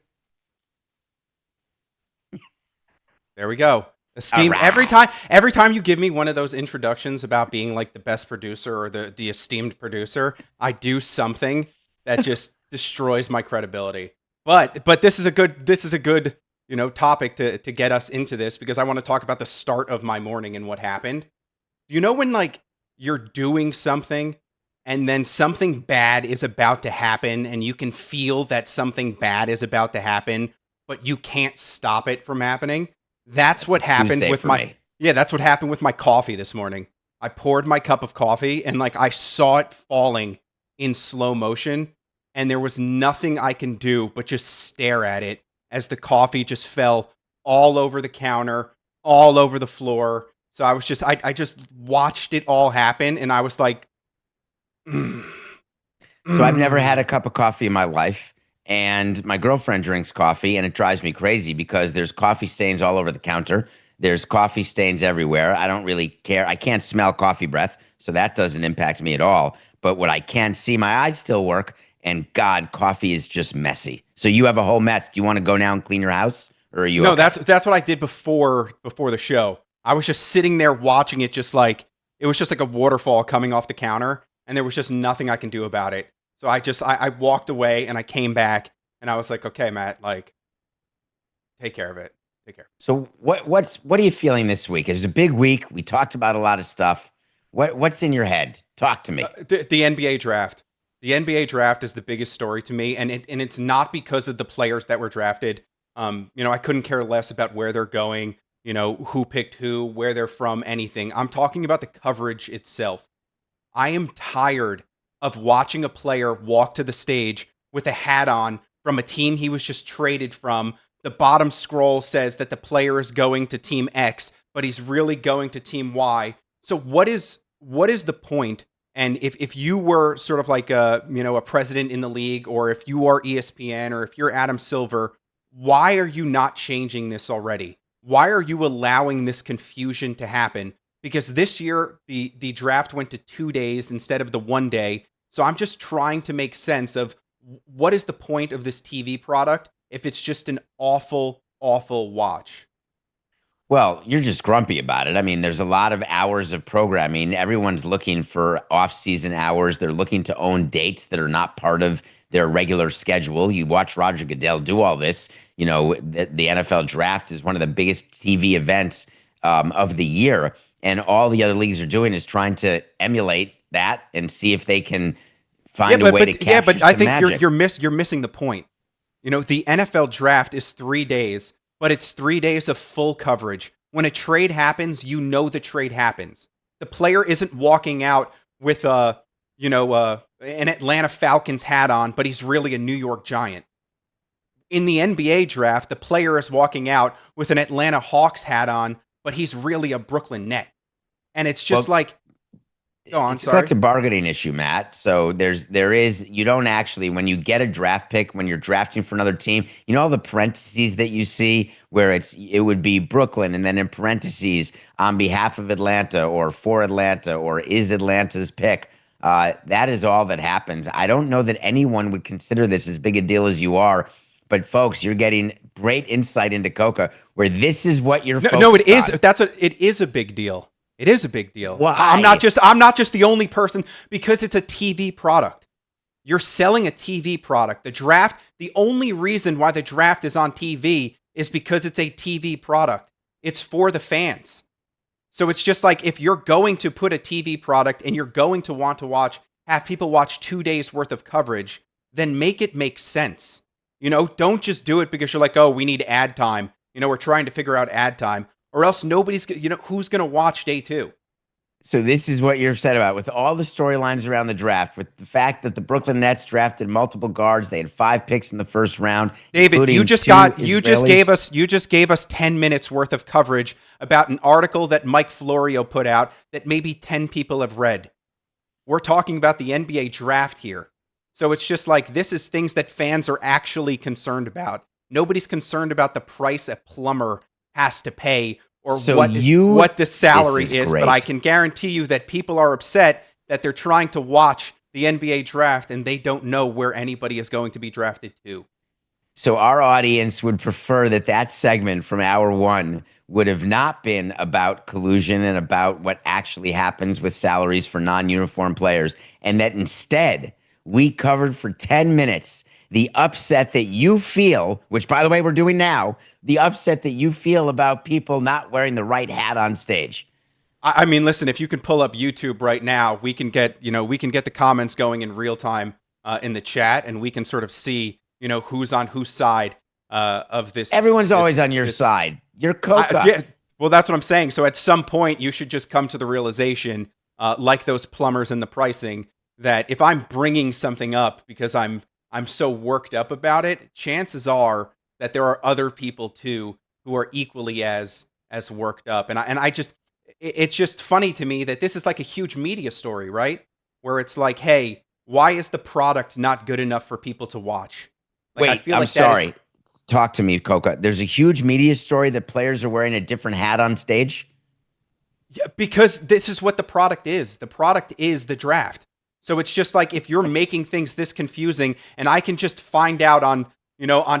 There we go. Esteemed, right. every time you give me one of those introductions about being like the best producer or the esteemed producer, I do something that just destroys my credibility. But this is a good topic to get us into this, because I want to talk about the start of my morning and what happened. You know when like you're doing something and then something bad is about to happen and you can feel that something bad is about to happen, but you can't stop it from happening? That's what happened Tuesday with me. that's what happened with my coffee this morning. I poured my cup of coffee and like I saw it falling in slow motion, and there was nothing I can do but just stare at it as the coffee just fell all over the counter, all over the floor. So I just watched it all happen, and I was like, So I've never had a cup of coffee in my life, and my girlfriend drinks coffee, and it drives me crazy because there's coffee stains all over the counter. There's coffee stains everywhere. I don't really care. I can't smell coffee breath, so that doesn't impact me at all. But what I can see, my eyes still work, and God, coffee is just messy. So you have a whole mess. Do you want to go now and clean your house, or are you? No, okay? that's what I did before the show. I was just sitting there watching it, just like it was just like a waterfall coming off the counter, and there was just nothing I can do about it. So I walked away, and I came back, and I was like, okay, Matt, like, take care of it. Take care. So what are you feeling this week? It's a big week. We talked about a lot of stuff. What's in your head? Talk to me. The NBA draft. The NBA draft is the biggest story to me, and it's not because of the players that were drafted. I couldn't care less about where they're going, who picked who, where they're from, anything. I'm talking about the coverage itself. I am tired of watching a player walk to the stage with a hat on from a team he was just traded from. The bottom scroll says that the player is going to team X, but he's really going to team Y. So what is the point? And if you were sort of like a president in the league, or if you are ESPN, or if you're Adam Silver, why are you not changing this already? Why are you allowing this confusion to happen? Because this year the draft went to 2 days instead of the 1 day. So I'm just trying to make sense of what is the point of this TV product if it's just an awful, awful watch. Well, you're just grumpy about it. I mean, there's a lot of hours of programming. Everyone's looking for off-season hours. They're looking to own dates that are not part of their regular schedule. You watch Roger Goodell do all this. The NFL draft is one of the biggest TV events of the year, and all the other leagues are doing is trying to emulate that and see if they can find a way to capture some I think magic. you're missing the point. The NFL draft is 3 days. But it's 3 days of full coverage. When a trade happens, the trade happens. The player isn't walking out with an Atlanta Falcons hat on, but he's really a New York Giant. In the NBA draft, the player is walking out with an Atlanta Hawks hat on, but he's really a Brooklyn Net. And it's just It's a collective bargaining issue, Matt. So you don't actually, when you get a draft pick, when you're drafting for another team, all the parentheses that you see where it would be Brooklyn, and then in parentheses on behalf of Atlanta or for Atlanta or is Atlanta's pick. That is all that happens. I don't know that anyone would consider this as big a deal as you are. But folks, you're getting great insight into Coca, where this is what you're focused on. No, it is. It is a big deal. It is a big deal. Well, I'm not just the only person, because it's a TV product. You're selling a TV product. The draft, the only reason why the draft is on TV is because it's a TV product. It's for the fans. So it's just like, if you're going to put a TV product and you're going to want to have people watch 2 days worth of coverage, then make it make sense. Don't just do it because you're like, oh, we need ad time. We're trying to figure out ad time, or else nobody's, who's going to watch day two? So this is what you're upset about with all the storylines around the draft, with the fact that the Brooklyn Nets drafted multiple guards. They had 5 picks in the first round. David, you just gave us 10 minutes worth of coverage about an article that Mike Florio put out that maybe 10 people have read. We're talking about the NBA draft here. So it's just like, this is things that fans are actually concerned about. Nobody's concerned about the price a plumber has to pay or what the salary is. But I can guarantee you that people are upset that they're trying to watch the NBA draft and they don't know where anybody is going to be drafted to. So our audience would prefer that segment from hour one would have not been about collusion and about what actually happens with salaries for non-uniform players, and that instead we covered for 10 minutes the upset that you feel, which, by the way, we're doing now, the upset that you feel about people not wearing the right hat on stage. I mean, listen, if you can pull up YouTube right now, we can get the comments going in real time in the chat, and we can sort of see, who's on whose side of this. Everyone's always on your side. You're Coca. Yeah, well, that's what I'm saying. So at some point, you should just come to the realization, like those plumbers and the pricing, that if I'm bringing something up because I'm so worked up about it, chances are that there are other people too who are equally as worked up. And it's just funny to me that this is like a huge media story, right? Where it's like, hey, why is the product not good enough for people to watch? Wait, I'm sorry. Talk to me, Coca. There's a huge media story that players are wearing a different hat on stage? Yeah, because this is what the product is. The product is the draft. So it's just like, if you're making things this confusing and I can just find out on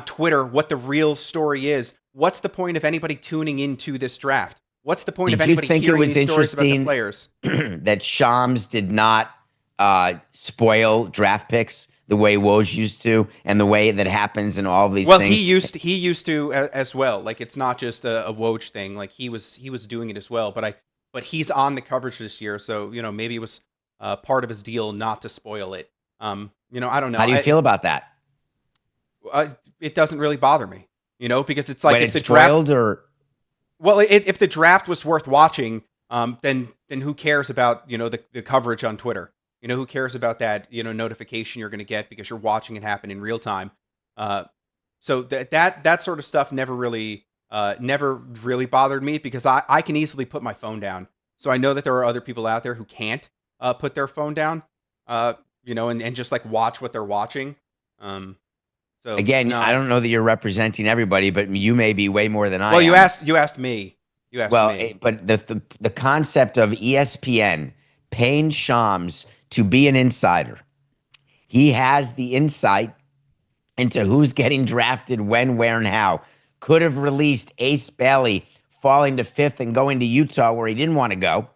Twitter what the real story is, what's the point of anybody tuning into this draft? What's the point of anybody hearing these stories about the players? That Shams did not spoil draft picks the way Woj used to, and the way that happens in all of these things? Well, he used to as well. Like, it's not just a Woj thing. Like, he was doing it as well. But he's on the coverage this year, so maybe it was part of his deal not to spoil it. I don't know. How do you feel about that? It doesn't really bother me, because it's like, when if the draft if the draft was worth watching, then who cares about the coverage on Twitter? Who cares about that notification you're going to get because you're watching it happen in real time? So that sort of stuff never really bothered me, because I can easily put my phone down. So I know that there are other people out there who can't put their phone down, and just like watch what they're watching. So again, no. I don't know that you're representing everybody, but you may be way more than I am. Well, you asked me. But the concept of ESPN paying Shams to be an insider, he has the insight into who's getting drafted, when, where, and how. Could have released Ace Bailey falling to 5th and going to Utah where he didn't want to go.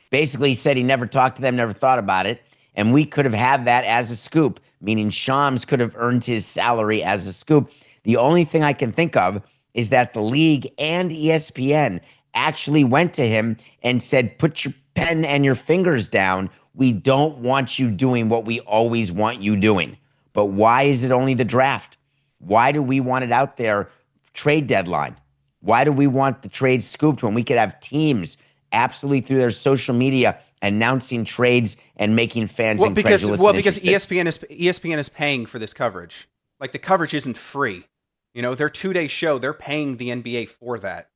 Basically, he said he never talked to them, never thought about it. And we could have had that as a scoop, meaning Shams could have earned his salary as a scoop. The only thing I can think of is that the league and ESPN actually went to him and said, put your pen and your fingers down. We don't want you doing what we always want you doing. But why is it only the draft? Why do we want it out there trade deadline? Why do we want the trade scooped when we could have teams absolutely through their social media announcing trades and making fans incredulous? Because ESPN is paying for this coverage. Like, the coverage isn't free. Their 2-day show, they're paying the NBA for that.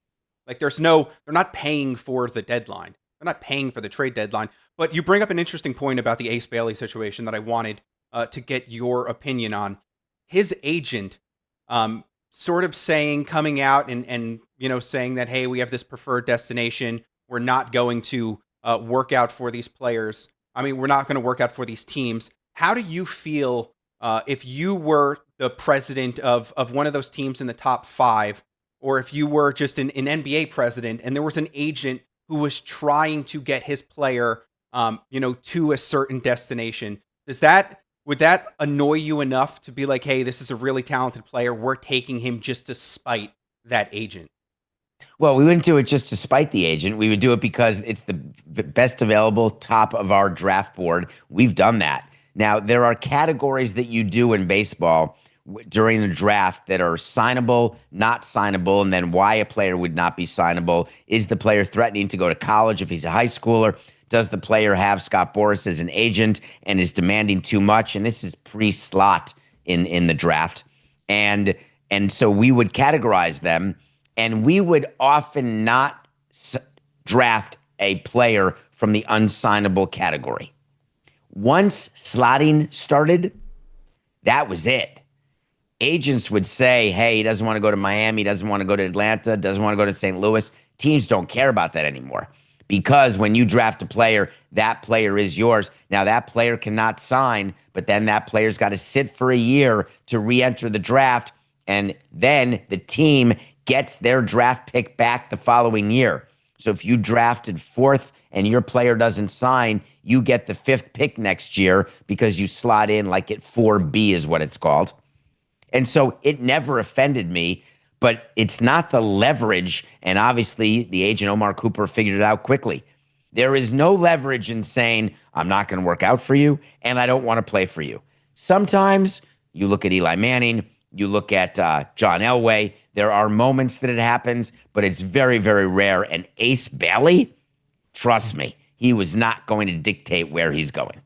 Like, they're not paying for the deadline. They're not paying for the trade deadline. But you bring up an interesting point about the Ace Bailey situation that I wanted to get your opinion on. His agent sort of coming out and saying that, hey, we have this preferred destination. We're not going to work out for these players. I mean, we're not going to work out for these teams. How do you feel if you were the president of one of those teams in the top 5, or if you were just an NBA president and there was an agent who was trying to get his player, to a certain destination? Would that annoy you enough to be like, hey, this is a really talented player, we're taking him just to spite that agent? Well, we wouldn't do it just to spite the agent. We would do it because it's the best available, top of our draft board. We've done that. Now, there are categories that you do in baseball during the draft that are signable, not signable, and then why a player would not be signable. Is the player threatening to go to college if he's a high schooler? Does the player have Scott Boras as an agent and is demanding too much? And this is pre-slot in the draft. And so we would categorize them, and we would often not draft a player from the unsignable category. Once slotting started, that was it. Agents would say, hey, he doesn't want to go to Miami, doesn't want to go to Atlanta, doesn't want to go to St. Louis. Teams don't care about that anymore, because when you draft a player, that player is yours. Now, that player cannot sign, but then that player's got to sit for a year to re-enter the draft, and then the team gets their draft pick back the following year. So if you drafted fourth and your player doesn't sign, you get the fifth pick next year because you slot in like at 4B is what it's called. And so it never offended me, but it's not the leverage. And obviously the agent Omar Cooper figured it out quickly. There is no leverage in saying, I'm not going to work out for you and I don't want to play for you. Sometimes you look at Eli Manning, you look at John Elway. There are moments that it happens, but it's very, very rare. And Ace Bailey, trust me, he was not going to dictate where he's going.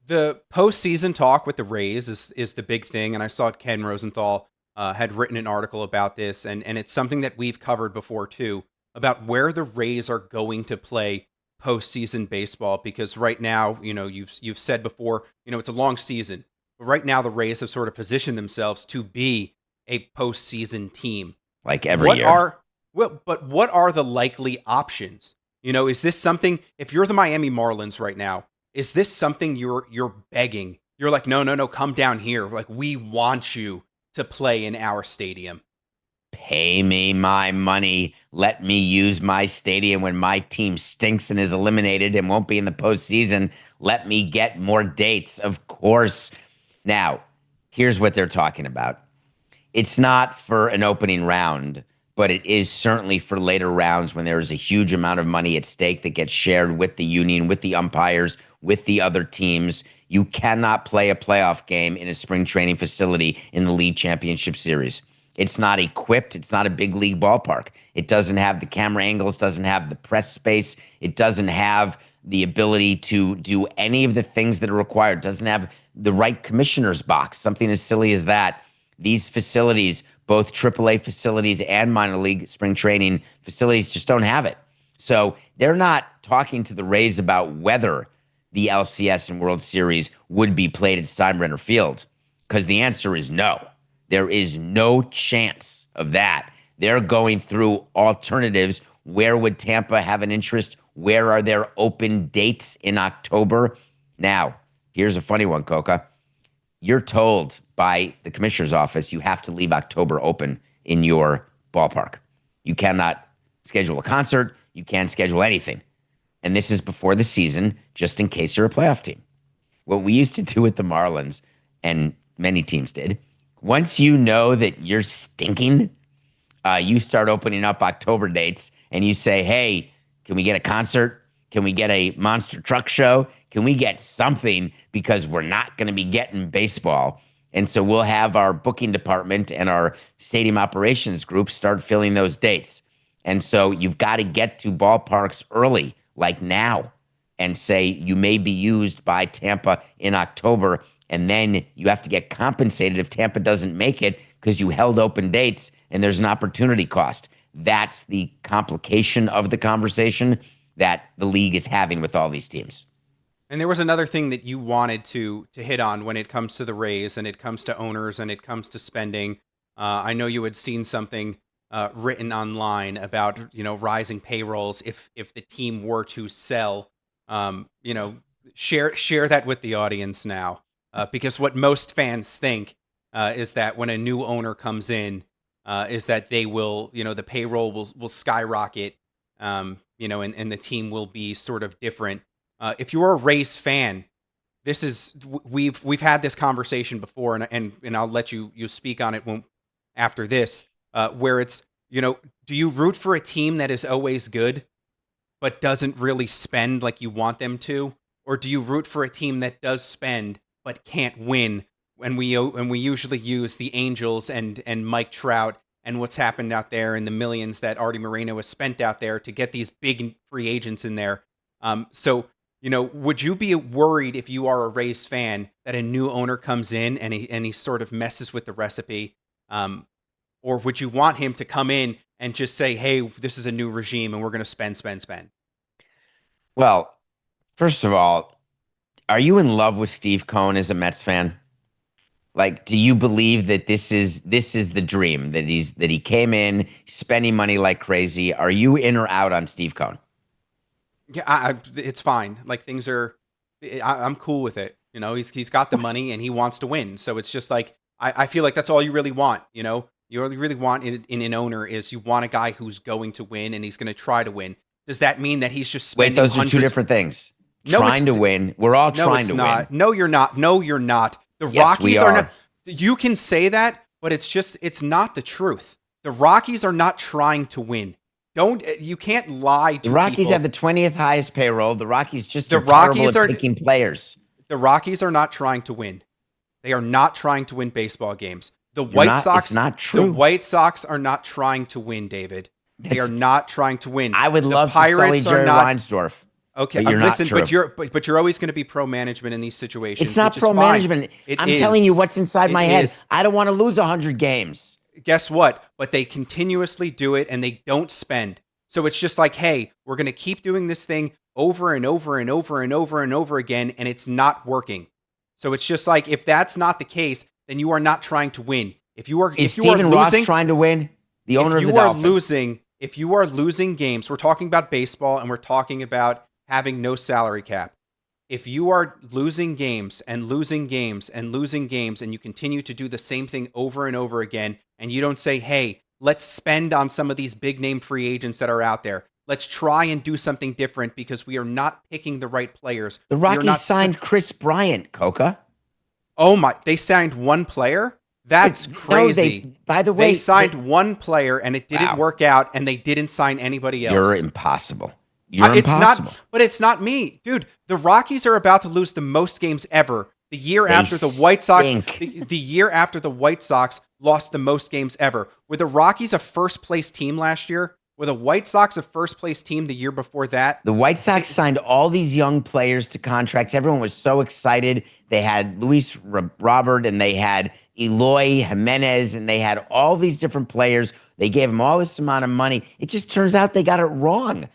The postseason talk with the Rays is the big thing, and I saw Ken Rosenthal had written an article about this, and it's something that we've covered before too, about where the Rays are going to play postseason baseball. Because right now, you've said before, it's a long season. But right now, the Rays have sort of positioned themselves to be a postseason team. Like every year. But what are the likely options? Is this something, if you're the Miami Marlins right now, is this something you're begging? You're like, no, come down here. Like, we want you to play in our stadium. Pay me my money. Let me use my stadium when my team stinks and is eliminated and won't be in the postseason. Let me get more dates, of course. Now, here's what they're talking about. It's not for an opening round, but it is certainly for later rounds when there is a huge amount of money at stake that gets shared with the union, with the umpires, with the other teams. You cannot play a playoff game in a spring training facility in the league championship series. It's not equipped. It's not a big league ballpark. It doesn't have the camera angles, doesn't have the press space. It doesn't have the ability to do any of the things that are required. It doesn't have the right commissioner's box, something as silly as that. These facilities, both AAA facilities and minor league spring training facilities, just don't have it. So they're not talking to the Rays about whether the LCS and World Series would be played at Steinbrenner Field, because the answer is no. There is no chance of that. They're going through alternatives. Where would Tampa have an interest? Where are there open dates in October? Now, here's a funny one, Coca. You're told by the commissioner's office you have to leave October open in your ballpark. You cannot schedule a concert. You can't schedule anything. And this is before the season, just in case you're a playoff team. What we used to do with the Marlins, and many teams did, once you know that you're stinking, you start opening up October dates and you say, hey, can we get a concert? Can we get a monster truck show? Can we get something? Because we're not going to be getting baseball. And so we'll have our booking department and our stadium operations group start filling those dates. And so you've got to get to ballparks early, like now, and say you may be used by Tampa in October. And then you have to get compensated if Tampa doesn't make it because you held open dates and there's an opportunity cost. That's the complication of the conversation that the league is having with all these teams. And there was another thing that you wanted to hit on when it comes to the Rays and it comes to owners and it comes to spending. I know you had seen something written online about, rising payrolls if the team were to sell. Share that with the audience now. Because what most fans think is that when a new owner comes in, is that they will, the payroll will skyrocket, and the team will be sort of different. If you're a Rays fan, we've had this conversation before, and I'll let you speak on it after this, where it's, do you root for a team that is always good, but doesn't really spend like you want them to? Or do you root for a team that does spend, but can't win and we usually use the Angels and Mike Trout and what's happened out there and the millions that Artie Moreno has spent out there to get these big free agents in there. So, would you be worried if you are a Rays fan that a new owner comes in and he sort of messes with the recipe? Or would you want him to come in and just say, hey, this is a new regime and we're going to spend? Well, first of all, are you in love with Steve Cohen as a Mets fan? Like, do you believe that this is the dream, that he came in spending money like crazy? Are you in or out on Steve Cohen? Yeah, it's fine. Like I'm cool with it. He's got the money and he wants to win. So it's just like, I feel like that's all you really want. You really want in an owner is you want a guy who's going to win and he's going to try to win. Does that mean that he's just spending those are two different things. No, trying to win. We're all trying to win. win. No, you're not. No, you're not. The Yes, Rockies we are are. not. You can say that, but it's not the truth. The Rockies are not trying to win. You can't lie to The Rockies people. have the 20th highest payroll. The Rockies just The are terrible Rockies at are- picking players. The Rockies are not trying to win. They are not trying to win baseball games. The White Sox. It's not true. The White Sox are not trying to win, David. They are not trying to win. I would The love to sully Pirates Jerry are not. Reinsdorf. Okay, But you're not listen, true. but you're always going to be pro management in these situations. It's not which is pro fine. management. It I'm is. telling you what's inside It my head. is. I don't want to lose 100 games. Guess what? But they continuously do it and they don't spend. So it's just like, hey, we're going to keep doing this thing over and over and over and over and over again, and it's not working. So it's just like, if that's not the case, then you are not trying to win. Is Stephen Ross trying to win? The owner of the Dolphins. If you are losing games, we're talking about baseball and we're talking about having no salary cap. If you are losing games and losing games and losing games and you continue to do the same thing over and over again, and you don't say, hey, let's spend on some of these big name free agents that are out there. Let's try and do something different because we are not picking the right players. The Rockies signed Chris Bryant, Coca. Oh my, they signed one player? That's crazy. By the way, they signed one player and it didn't work out and they didn't sign anybody else. You're impossible. You're impossible. But it's not me. Dude, the Rockies are about to lose the most games ever. The year after the White Sox, the year after the White Sox lost the most games ever. Were the Rockies a first place team last year? Were the White Sox a first place team the year before that? The White Sox signed all these young players to contracts. Everyone was so excited. They had Luis Robert and they had Eloy Jimenez and they had all these different players. They gave them all this amount of money. It just turns out they got it wrong.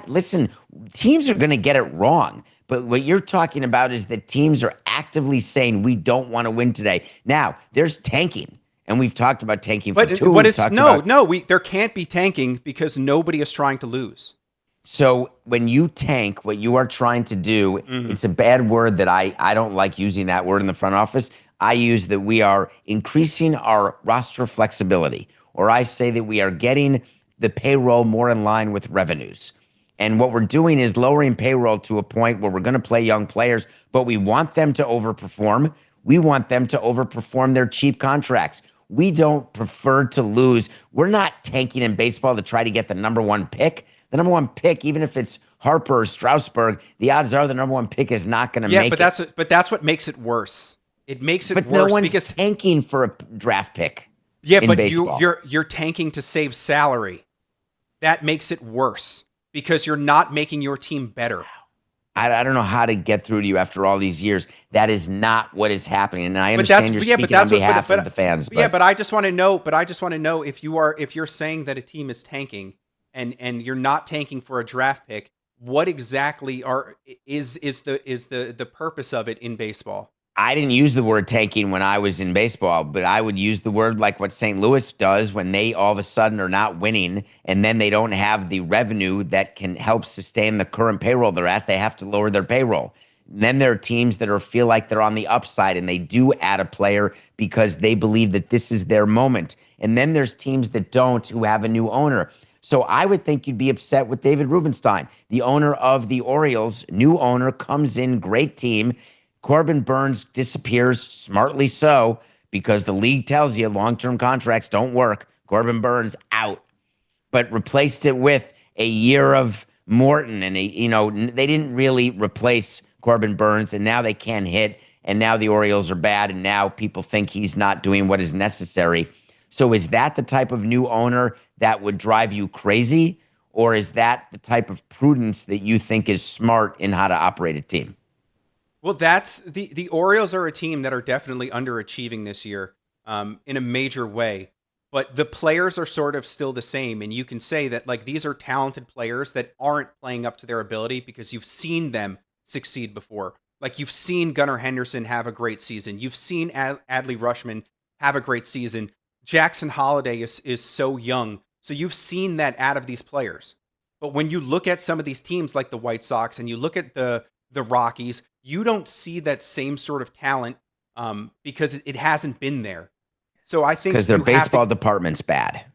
Listen, teams are going to get it wrong. But what you're talking about is that teams are actively saying we don't want to win today. Now, there's tanking. And we've talked about tanking for there can't be tanking because nobody is trying to lose. So when you tank, what you are trying to do, it's a bad word that I don't like using that word in the front office. I use that we are increasing our roster flexibility, or I say that we are getting the payroll more in line with revenues. And what we're doing is lowering payroll to a point where we're going to play young players, but we want them to overperform. We want them to overperform their cheap contracts. We don't prefer to lose. We're not tanking in baseball to try to get the number one pick. The number one pick, even if it's Harper or Strasburg, the odds are the number one pick is not going to make it. But that's what makes it worse. It makes it worse no one's because tanking for a draft pick. Yeah, in but baseball. you're tanking to save salary. That makes it worse because you're not making your team better. I don't know how to get through to you after all these years. That is not what is happening, and I understand you're speaking on behalf of the fans. But I just want to know. But I just want to know if you're saying that a team is tanking, and you're not tanking for a draft pick. What exactly is the purpose of it in baseball? I didn't use the word tanking when I was in baseball, but I would use the word like what St. Louis does when they all of a sudden are not winning and then they don't have the revenue that can help sustain the current payroll they're at. They have to lower their payroll. And then there are teams that feel like they're on the upside and they do add a player because they believe that this is their moment. And then there's teams that don't, who have a new owner. So I would think you'd be upset with David Rubenstein, the owner of the Orioles. New owner comes in, great team. Corbin Burns disappears, smartly so, because the league tells you long-term contracts don't work. Corbin Burns out, but replaced it with a year of Morton, and they didn't really replace Corbin Burns, and now they can't hit. and now the Orioles are bad, and now people think he's not doing what is necessary. So is that the type of new owner that would drive you crazy, or is that the type of prudence that you think is smart in how to operate a team? Well, that's the Orioles are a team that are definitely underachieving this year, in a major way. But the players are sort of still the same, and you can say that like these are talented players that aren't playing up to their ability because you've seen them succeed before. Like you've seen Gunnar Henderson have a great season. You've seen Adley Rushman have a great season. Jackson Holiday is so young, so you've seen that out of these players. But when you look at some of these teams like the White Sox and you look at the Rockies, you don't see that same sort of talent, because it hasn't been there. So I think Because their baseball department's bad.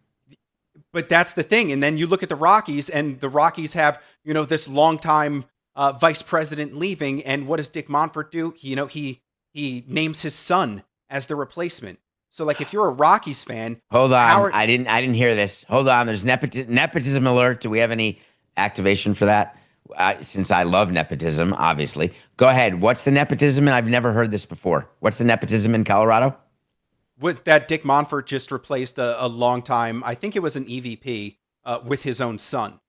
but that's the thing. And then you look at the Rockies, and the Rockies have, this longtime vice president leaving. And what does Dick Monfort do? He names his son as the replacement. So like, if you're a Rockies fan, Hold on, I didn't hear this. Hold on, there's nepotism alert. Do we have any activation for that? Since I love nepotism, obviously. Go ahead. What's the nepotism? And I've never heard this before. What's the nepotism in Colorado? with that, Dick Monfort just replaced a long time, I think it was an EVP, with his own son.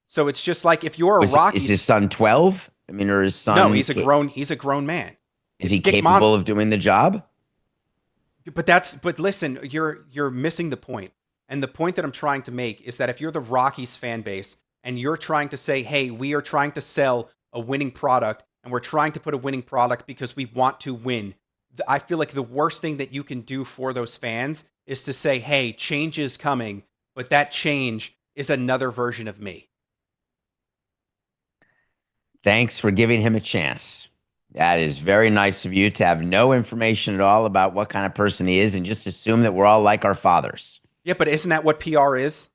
So it's just like if you're a Rockies, is his son 12? I mean, or his son? No, he's a grown man. Is he capable of doing the job? But listen, you're missing the point. And the point that I'm trying to make is that if you're the Rockies fan base and you're trying to say, hey, we are trying to sell a winning product and we're trying to put a winning product because we want to win, I feel like the worst thing that you can do for those fans is to say, hey, change is coming, but that change is another version of me. Thanks for giving him a chance. That is very nice of you to have no information at all about what kind of person he is and just assume that we're all like our fathers. Yeah, but isn't that what PR is?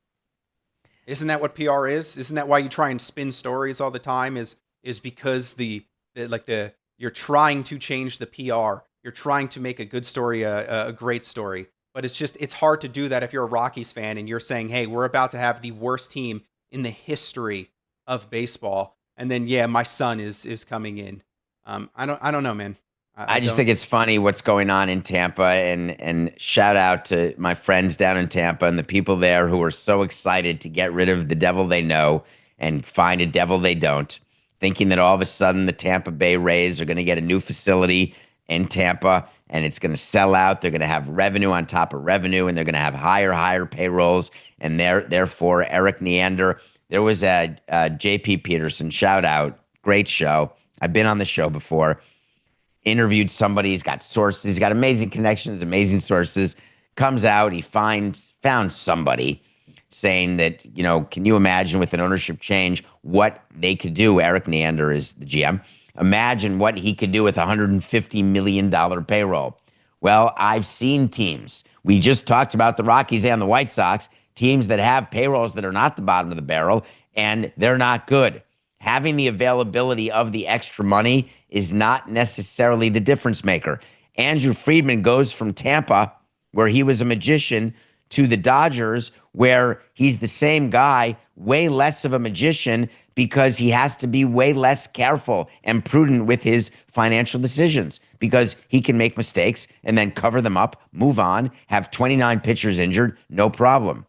Isn't that what PR is? Isn't that why you try and spin stories all the time? Is because you're trying to change the PR. You're trying to make a good story a great story. But it's hard to do that if you're a Rockies fan and you're saying, hey, we're about to have the worst team in the history of baseball. And then, yeah, my son is coming in. I don't know, man. I just think it's funny what's going on in Tampa, and shout out to my friends down in Tampa and the people there who are so excited to get rid of the devil they know and find a devil they don't, thinking that all of a sudden the Tampa Bay Rays are going to get a new facility in Tampa and it's going to sell out. They're going to have revenue on top of revenue, and they're going to have higher payrolls, and therefore Eric Neander. There was a J.P. Peterson, shout out, great show. I've been on the show before. Interviewed somebody. He's got sources. He's got amazing connections, amazing sources. Comes out. He found somebody saying that, can you imagine with an ownership change what they could do? Eric Neander is the GM. Imagine what he could do with $150 million payroll. Well, I've seen teams. We just talked about the Rockies and the White Sox, teams that have payrolls that are not the bottom of the barrel, and they're not good. Having the availability of the extra money is not necessarily the difference maker. Andrew Friedman goes from Tampa, where he was a magician, to the Dodgers, where he's the same guy, way less of a magician, because he has to be way less careful and prudent with his financial decisions, because he can make mistakes and then cover them up, move on, have 29 pitchers injured, no problem.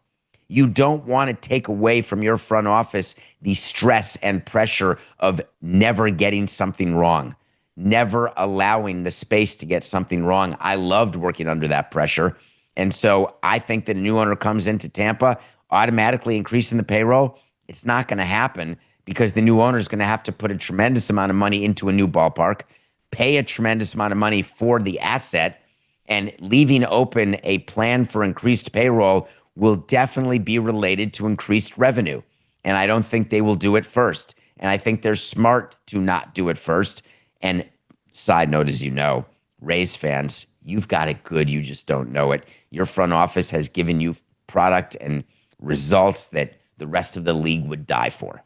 You don't want to take away from your front office the stress and pressure of never getting something wrong, never allowing the space to get something wrong. I loved working under that pressure. And so I think that a new owner comes into Tampa, automatically increasing the payroll. It's not going to happen, because the new owner is going to have to put a tremendous amount of money into a new ballpark, pay a tremendous amount of money for the asset, and leaving open a plan for increased payroll will definitely be related to increased revenue. And I don't think they will do it first. And I think they're smart to not do it first. And side note, as you know, Rays fans, you've got it good. You just don't know it. Your front office has given you product and results that the rest of the league would die for.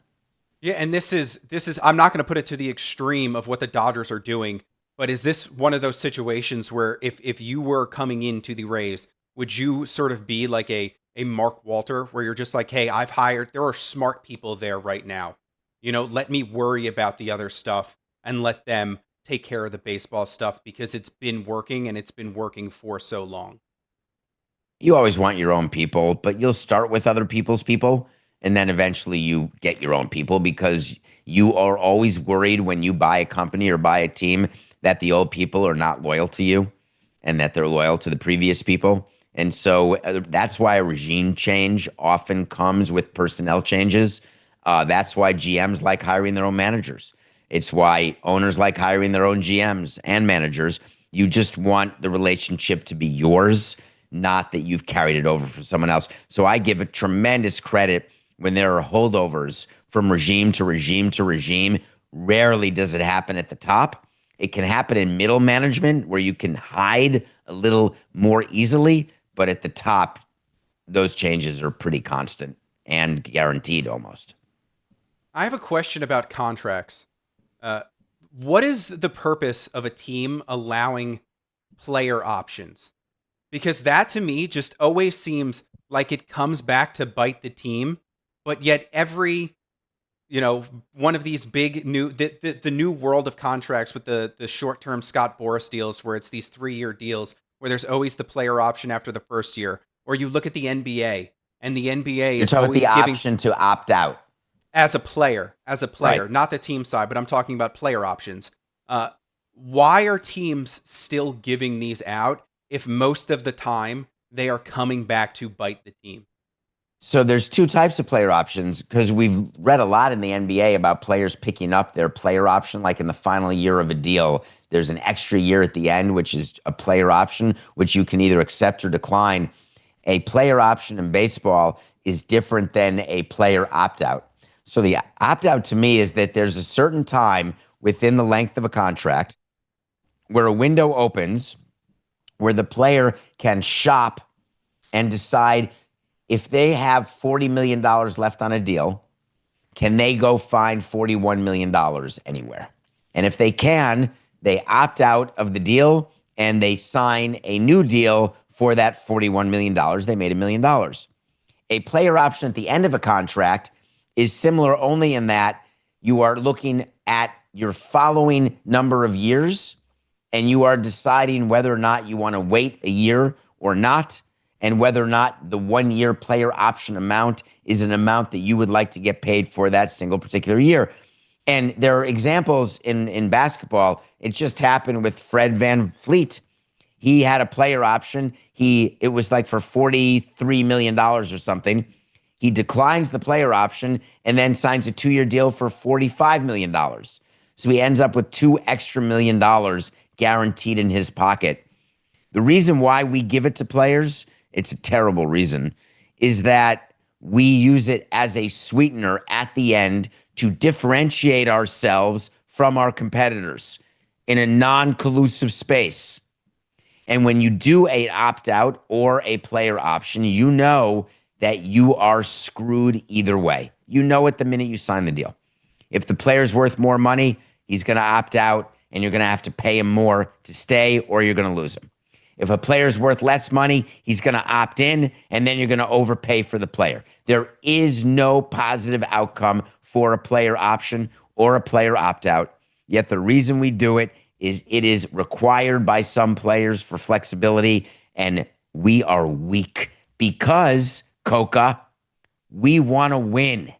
Yeah, and this is I'm not going to put it to the extreme of what the Dodgers are doing, but is this one of those situations where if you were coming into the Rays, would you sort of be like a Mark Walter, where you're just like, hey, there are smart people there right now. Let me worry about the other stuff and let them take care of the baseball stuff because it's been working and it's been working for so long. You always want your own people, but you'll start with other people's people, and then eventually you get your own people because you are always worried when you buy a company or buy a team that the old people are not loyal to you and that they're loyal to the previous people. And so that's why a regime change often comes with personnel changes. That's why GMs like hiring their own managers. It's why owners like hiring their own GMs and managers. You just want the relationship to be yours, not that you've carried it over from someone else. So I give a tremendous credit when there are holdovers from regime to regime to regime. Rarely does it happen at the top. It can happen in middle management where you can hide a little more easily, but at the top, those changes are pretty constant and guaranteed almost. I have a question about contracts. What is the purpose of a team allowing player options? Because that to me just always seems like it comes back to bite the team, but yet every, one of these big new, the new world of contracts with the short-term Scott Boras deals where it's these 3-year deals where there's always the player option after the first year, or you look at the NBA and the NBA is always the giving option to opt out. As a player, right. Not the team side, but I'm talking about player options. Why are teams still giving these out if most of the time they are coming back to bite the team? So there's two types of player options because we've read a lot in the NBA about players picking up their player option, like in the final year of a deal. There's an extra year at the end, which is a player option, which you can either accept or decline. A player option in baseball is different than a player opt-out. So the opt-out to me is that there's a certain time within the length of a contract where a window opens where the player can shop and decide if they have $40 million left on a deal, can they go find $41 million anywhere? And if they can, they opt out of the deal and they sign a new deal for that $41 million. They made $1 million. A player option at the end of a contract is similar only in that you are looking at your following number of years and you are deciding whether or not you want to wait a year or not, and whether or not the 1-year player option amount is an amount that you would like to get paid for that single particular year. And there are examples in basketball. It just happened with Fred VanVleet. He had a player option. It was like for $43 million or something. He declines the player option and then signs a 2-year deal for $45 million. So he ends up with $2 extra million guaranteed in his pocket. The reason why we give it to players, it's a terrible reason, is that we use it as a sweetener at the end to differentiate ourselves from our competitors in a non-collusive space. And when you do an opt-out or a player option, you know that you are screwed either way. You know it the minute you sign the deal. If the player's worth more money, he's going to opt out, and you're going to have to pay him more to stay, or you're going to lose him. If a player's worth less money, he's going to opt in, and then you're going to overpay for the player. There is no positive outcome for a player option or a player opt-out. Yet the reason we do it is required by some players for flexibility, and we are weak because, Coca, we want to win,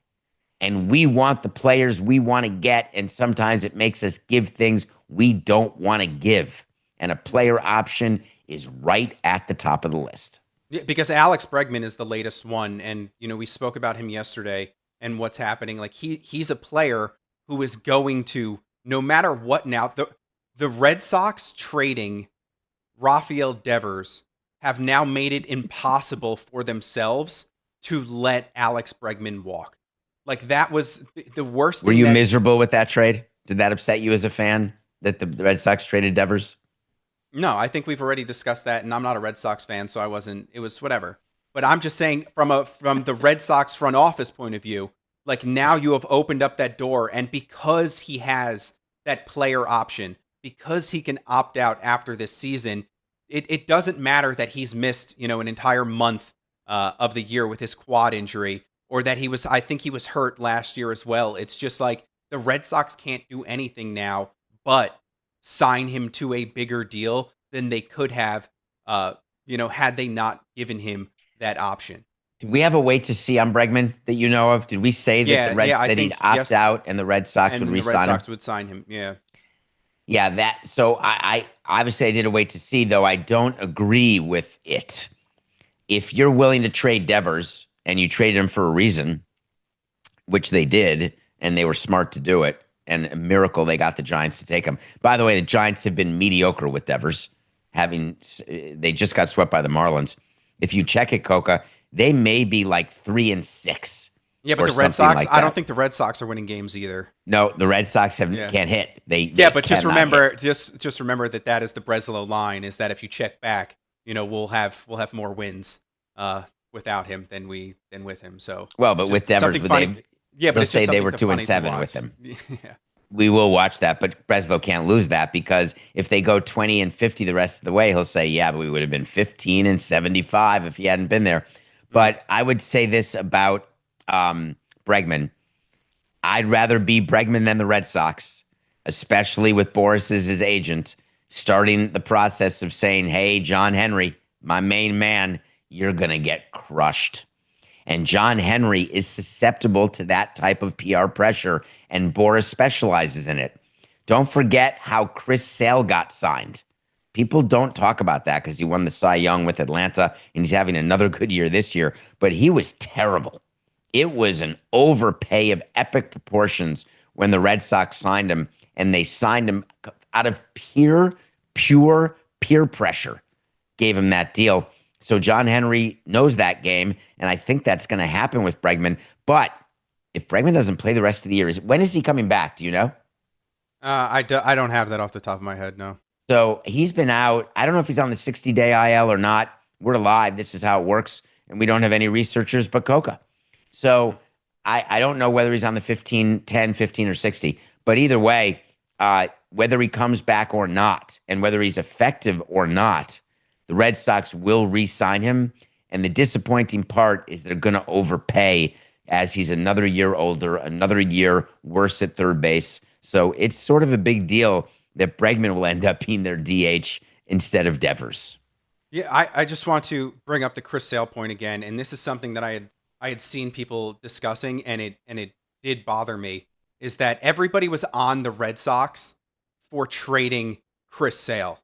and we want the players we want to get, and sometimes it makes us give things we don't want to give. And a player option is right at the top of the list. Yeah, because Alex Bregman is the latest one. And, we spoke about him yesterday and what's happening. Like he's a player who is going to, no matter what now, the Red Sox trading Rafael Devers have now made it impossible for themselves to let Alex Bregman walk. Like that was the worst thing. Were you miserable with that trade? Did that upset you as a fan that the Red Sox traded Devers? No, I think we've already discussed that, and I'm not a Red Sox fan, so it was whatever. But I'm just saying from the Red Sox front office point of view, like now you have opened up that door, and because he has that player option, because he can opt out after this season, it doesn't matter that he's missed, an entire month of the year with his quad injury, or that I think he was hurt last year as well. It's just like the Red Sox can't do anything now but sign him to a bigger deal than they could have, had they not given him that option. Do we have a wait to see on Bregman that you know of? Did we say that I that he'd think opt yes, out and the Red Sox and would then the Red re-sign him? Sox would sign him. Yeah. Yeah, that. So I obviously I did a wait to see, though I don't agree with it. If you're willing to trade Devers and you traded him for a reason, which they did, and they were smart to do it, and a miracle they got the Giants to take him. By the way, the Giants have been mediocre with Devers. They just got swept by the Marlins. If you check it, Coca, they may be like 3-6. Yeah, but the Red Sox, I don't think the Red Sox are winning games either. No, the Red Sox can't hit. But just remember that is the Breslow line, is that if you check back, we'll have more wins without him than with him. So but with Devers, they'll say they were 2-7 with him. Yeah. We will watch that, but Breslow can't lose that, because if they go 20-50 the rest of the way, he'll say, yeah, but we would have been 15-75 if he hadn't been there. But I would say this about Bregman. I'd rather be Bregman than the Red Sox, especially with Boris as his agent, starting the process of saying, hey, John Henry, my main man, you're going to get crushed. And John Henry is susceptible to that type of PR pressure, and Boris specializes in it. Don't forget how Chris Sale got signed. People don't talk about that because he won the Cy Young with Atlanta, and he's having another good year this year, but he was terrible. It was an overpay of epic proportions when the Red Sox signed him, and they signed him out of pure peer pressure, gave him that deal. So John Henry knows that game, and I think that's going to happen with Bregman. But if Bregman doesn't play the rest of the year, when is he coming back? Do you know? I don't have that off the top of my head, no. So he's been out. I don't know if he's on the 60-day IL or not. We're live. This is how it works, and we don't have any researchers but Coca. So I don't know whether he's on the 10, 15, or 60. But either way, whether he comes back or not, and whether he's effective or not, the Red Sox will re-sign him. And the disappointing part is they're going to overpay, as he's another year older, another year worse at third base. So it's sort of a big deal that Bregman will end up being their DH instead of Devers. Yeah, I just want to bring up the Chris Sale point again, and this is something that I had seen people discussing, and it did bother me, is that everybody was on the Red Sox for trading Chris Sale.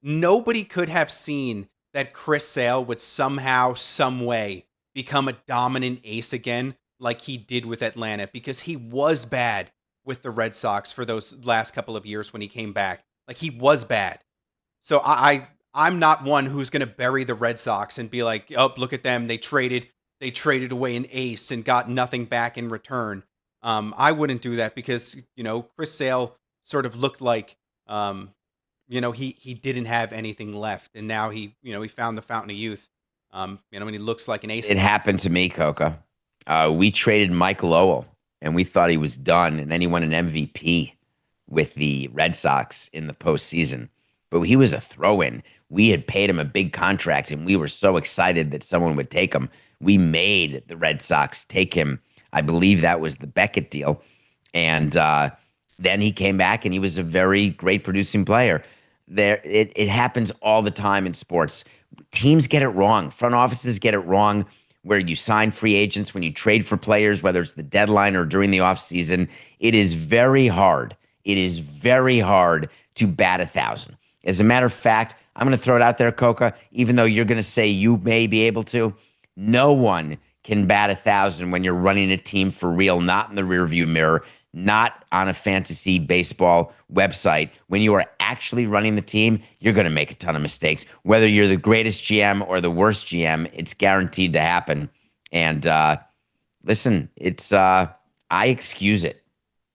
Nobody could have seen that Chris Sale would somehow, some way, become a dominant ace again like he did with Atlanta, because he was bad with the Red Sox for those last couple of years when he came back. Like, he was bad. So I'm not one who's going to bury the Red Sox and be like, oh, look at them. They traded away an ace and got nothing back in return. I wouldn't do that, because, Chris Sale sort of looked like, he didn't have anything left, and now he found the fountain of youth. And he looks like an ace. It happened to me, Coca. We traded Mike Lowell, and we thought he was done, and then he won an MVP with the Red Sox in the postseason. But he was a throw-in. We had paid him a big contract, and we were so excited that someone would take him. We made the Red Sox take him. I believe that was the Beckett deal. And then he came back, and he was a very great producing player. It happens all the time in sports. Teams get it wrong. Front offices get it wrong, where you sign free agents, when you trade for players, whether it's the deadline or during the offseason. It is very hard. It is very hard to bat 1,000. As a matter of fact, I'm going to throw it out there, Coca, even though you're going to say you may be able to. No one can bat 1,000 when you're running a team for real, not in the rearview mirror, not on a fantasy baseball website. When you are actually running the team, you're going to make a ton of mistakes. Whether you're the greatest GM or the worst GM, it's guaranteed to happen. And listen, I excuse it.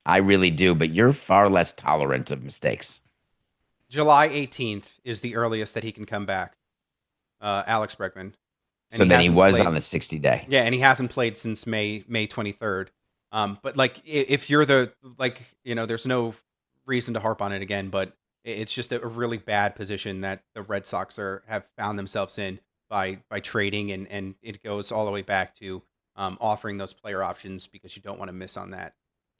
I really do, but you're far less tolerant of mistakes. July 18th is the earliest that he can come back, Alex Bregman. So then he was on the 60-day. Yeah, and he hasn't played since May 23rd. But like, if you're there's no reason to harp on it again, but it's just a really bad position that the Red Sox have found themselves in by trading, and it goes all the way back to offering those player options because you don't want to miss on that.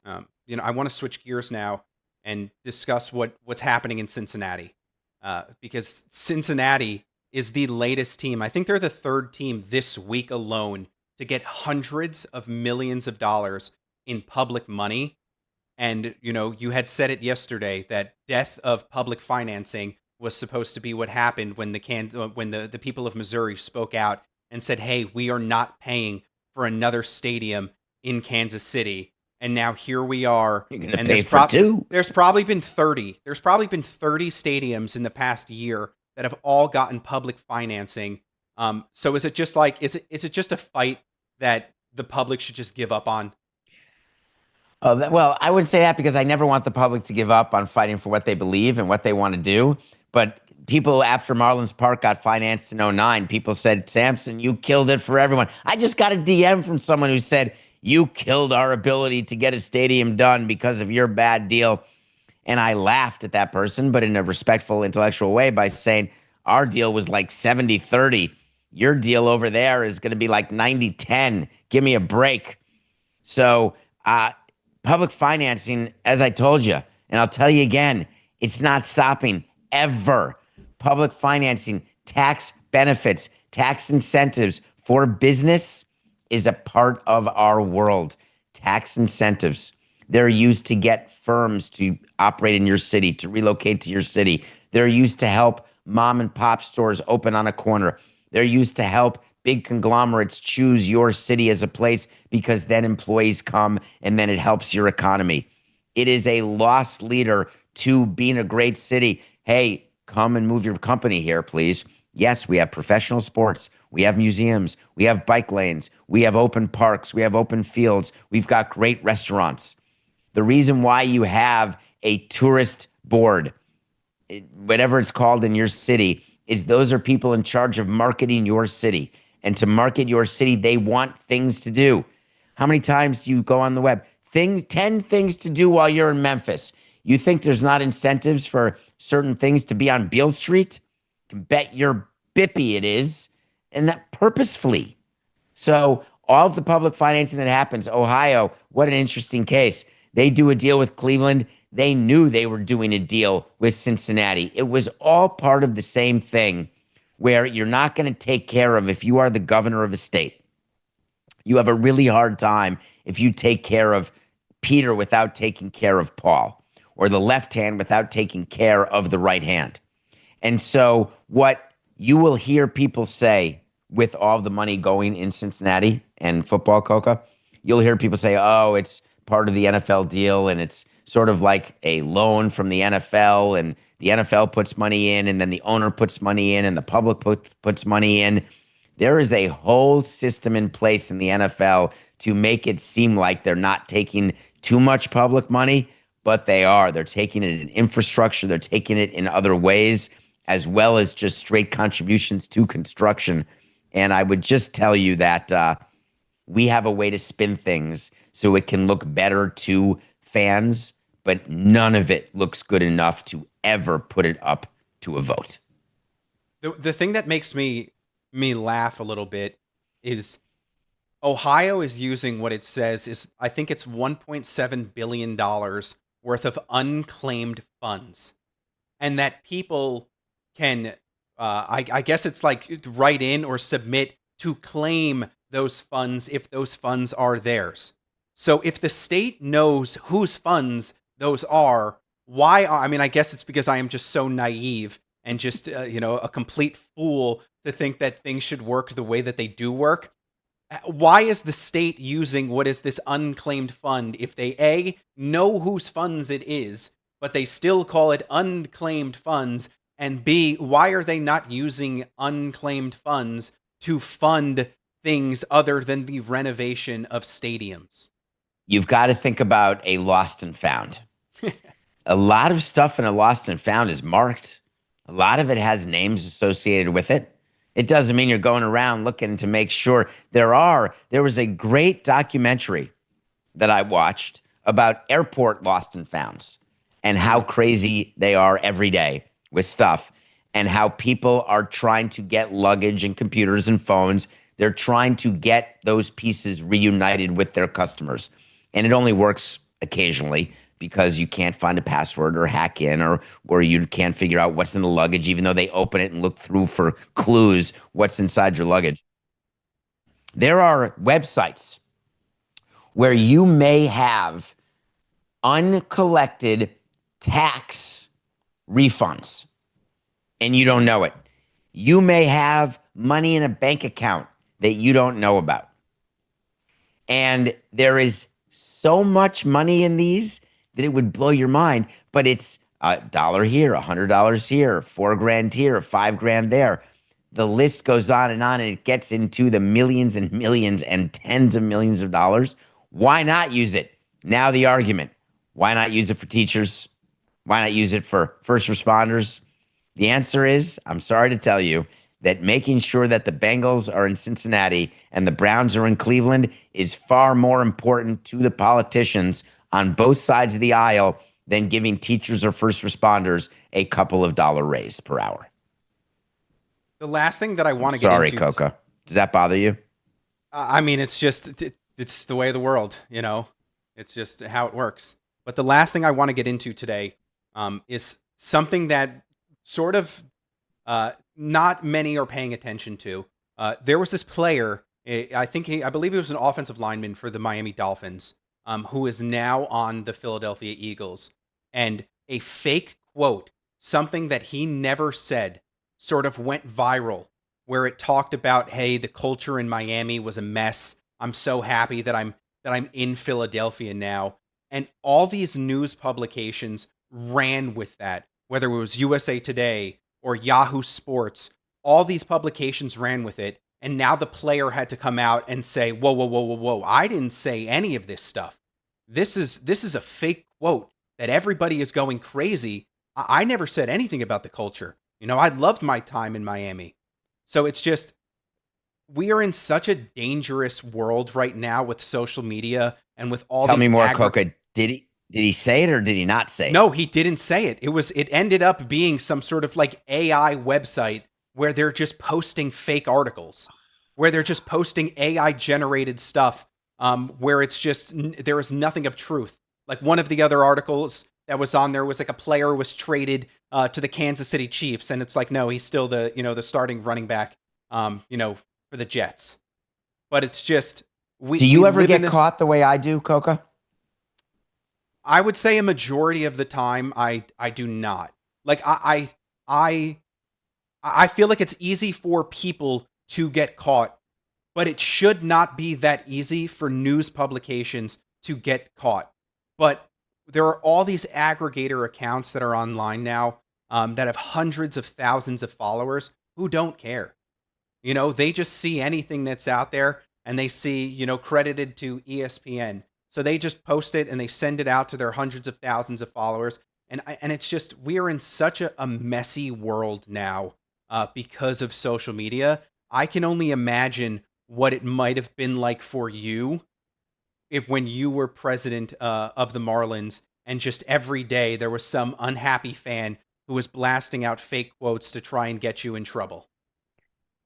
I want to switch gears now and discuss what's happening in Cincinnati, because Cincinnati is the latest team. I think they're the third team this week alone to get hundreds of millions of dollars in public money. And, you had said it yesterday that death of public financing was supposed to be what happened when the people of Missouri spoke out and said, hey, we are not paying for another stadium in Kansas City. And now here we are. You're going to And pay for two. There's probably been 30 stadiums in the past year that have all gotten public financing. So is it just is it just a fight that the public should just give up on? Well, I wouldn't say that because I never want the public to give up on fighting for what they believe and what they want to do. But people, after Marlins Park got financed in 2009, people said, Samson, you killed it for everyone. I just got a DM from someone who said, you killed our ability to get a stadium done because of your bad deal. And I laughed at that person, but in a respectful, intellectual way, by saying our deal was like 70-30. Your deal over there is going to be like 90-10. Give me a break. So public financing, as I told you, and I'll tell you again, it's not stopping ever. Public financing, tax benefits, tax incentives for business is a part of our world. Tax incentives. They're used to get firms to operate in your city, to relocate to your city. They're used to help mom and pop stores open on a corner. They're used to help big conglomerates choose your city as a place because then employees come and then it helps your economy. It is a loss leader to being a great city. Hey, come and move your company here, please. Yes, we have professional sports. We have museums. We have bike lanes. We have open parks. We have open fields. We've got great restaurants. The reason why you have a tourist board, whatever it's called in your city, is those are people in charge of marketing your city. And to market your city, they want things to do. How many times do you go on the web? 10 things to do while you're in Memphis. You think there's not incentives for certain things to be on Beale Street? You can bet your bippy it is, and that purposefully. So all of the public financing that happens, Ohio, what an interesting case. They do a deal with Cleveland. They knew they were doing a deal with Cincinnati. It was all part of the same thing where you're not going to take care of, if you are the governor of a state, you have a really hard time if you take care of Peter without taking care of Paul, or the left hand without taking care of the right hand. And so what you will hear people say with all the money going in Cincinnati and football, Coca, you'll hear people say, oh, it's part of the NFL deal and it's sort of like a loan from the NFL, and the NFL puts money in, and then the owner puts money in, and the public puts money in. There is a whole system in place in the NFL to make it seem like they're not taking too much public money, but they are. They're taking it in infrastructure. They're taking it in other ways, as well as just straight contributions to construction. And I would just tell you that we have a way to spin things so it can look better to fans, but none of it looks good enough to ever put it up to a vote. The thing that makes me laugh a little bit is Ohio is using what it says is, I think it's $1.7 billion worth of unclaimed funds. And that people can, I guess it's like write in or submit to claim those funds if those funds are theirs. So if the state knows whose funds those are, I guess it's because I am just so naive and just, a complete fool to think that things should work the way that they do work. Why is the state using what is this unclaimed fund if they, A, know whose funds it is, but they still call it unclaimed funds, and B, why are they not using unclaimed funds to fund things other than the renovation of stadiums? You've got to think about a lost and found. A lot of stuff in a lost and found is marked. A lot of it has names associated with it. It doesn't mean you're going around looking to make sure. There was a great documentary that I watched about airport lost and founds and how crazy they are every day with stuff, and how people are trying to get luggage and computers and phones. They're trying to get those pieces reunited with their customers. And it only works occasionally because you can't find a password or hack in, or you can't figure out what's in the luggage, even though they open it and look through for clues what's inside your luggage. There are websites where you may have uncollected tax refunds and you don't know it. You may have money in a bank account that you don't know about. And there is so much money in these that it would blow your mind, but it's $1 here, $100 here, $4,000 here, $5,000 there. The list goes on, and it gets into the millions and millions and tens of millions of dollars. Why not use it? Now the argument, why not use it for teachers? Why not use it for first responders? The answer is, I'm sorry to tell you, that making sure that the Bengals are in Cincinnati and the Browns are in Cleveland is far more important to the politicians on both sides of the aisle than giving teachers or first responders a couple of dollar raise per hour. The last thing that I want to get into... Sorry, Coca. Does that bother you? I mean, it's just, it's the way of the world, you know? It's just how it works. But the last thing I want to get into today is something that sort of not many are paying attention to. There was this player, I believe he was an offensive lineman for the Miami Dolphins, who is now on the Philadelphia Eagles. And a fake quote, something that he never said, sort of went viral, where it talked about, hey, the culture in Miami was a mess. I'm so happy that I'm in Philadelphia now. And all these news publications ran with that, whether it was USA Today or Yahoo Sports. All these publications ran with it. And now the player had to come out and say, whoa, whoa, whoa, whoa, whoa, I didn't say any of this stuff. This is a fake quote that everybody is going crazy. I never said anything about the culture. You know, I loved my time in Miami. So it's just, we are in such a dangerous world right now with social media and with all Tell these... me more, Coca. Did he say it or did he not say it? No, he didn't say it. It ended up being some sort of like AI website where they're just posting fake articles, where they're just posting AI generated stuff, where it's just, there is nothing of truth. Like one of the other articles that was on there was like a player was traded to the Kansas City Chiefs. And it's like, no, he's still the starting running back, for the Jets. But it's just, do you ever get caught the way I do, Coca? I would say a majority of the time I do not. Like I feel like it's easy for people to get caught, but it should not be that easy for news publications to get caught. But there are all these aggregator accounts that are online now that have hundreds of thousands of followers who don't care. You know, they just see anything that's out there and they see, credited to ESPN. So they just post it and they send it out to their hundreds of thousands of followers. And it's just, we are in such a messy world now because of social media. I can only imagine what it might have been like for you when you were president of the Marlins and just every day there was some unhappy fan who was blasting out fake quotes to try and get you in trouble.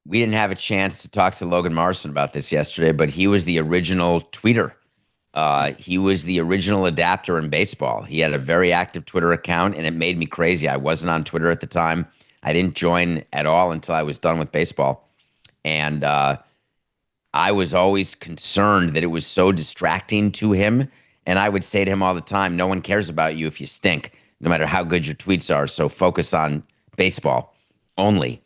We didn't have a chance to talk to Logan Morrison about this yesterday, but he was the original tweeter. He was the original adapter in baseball. He had a very active Twitter account, and it made me crazy. I wasn't on Twitter at the time. I didn't join at all until I was done with baseball. And I was always concerned that it was so distracting to him. And I would say to him all the time, no one cares about you if you stink, no matter how good your tweets are. So focus on baseball only.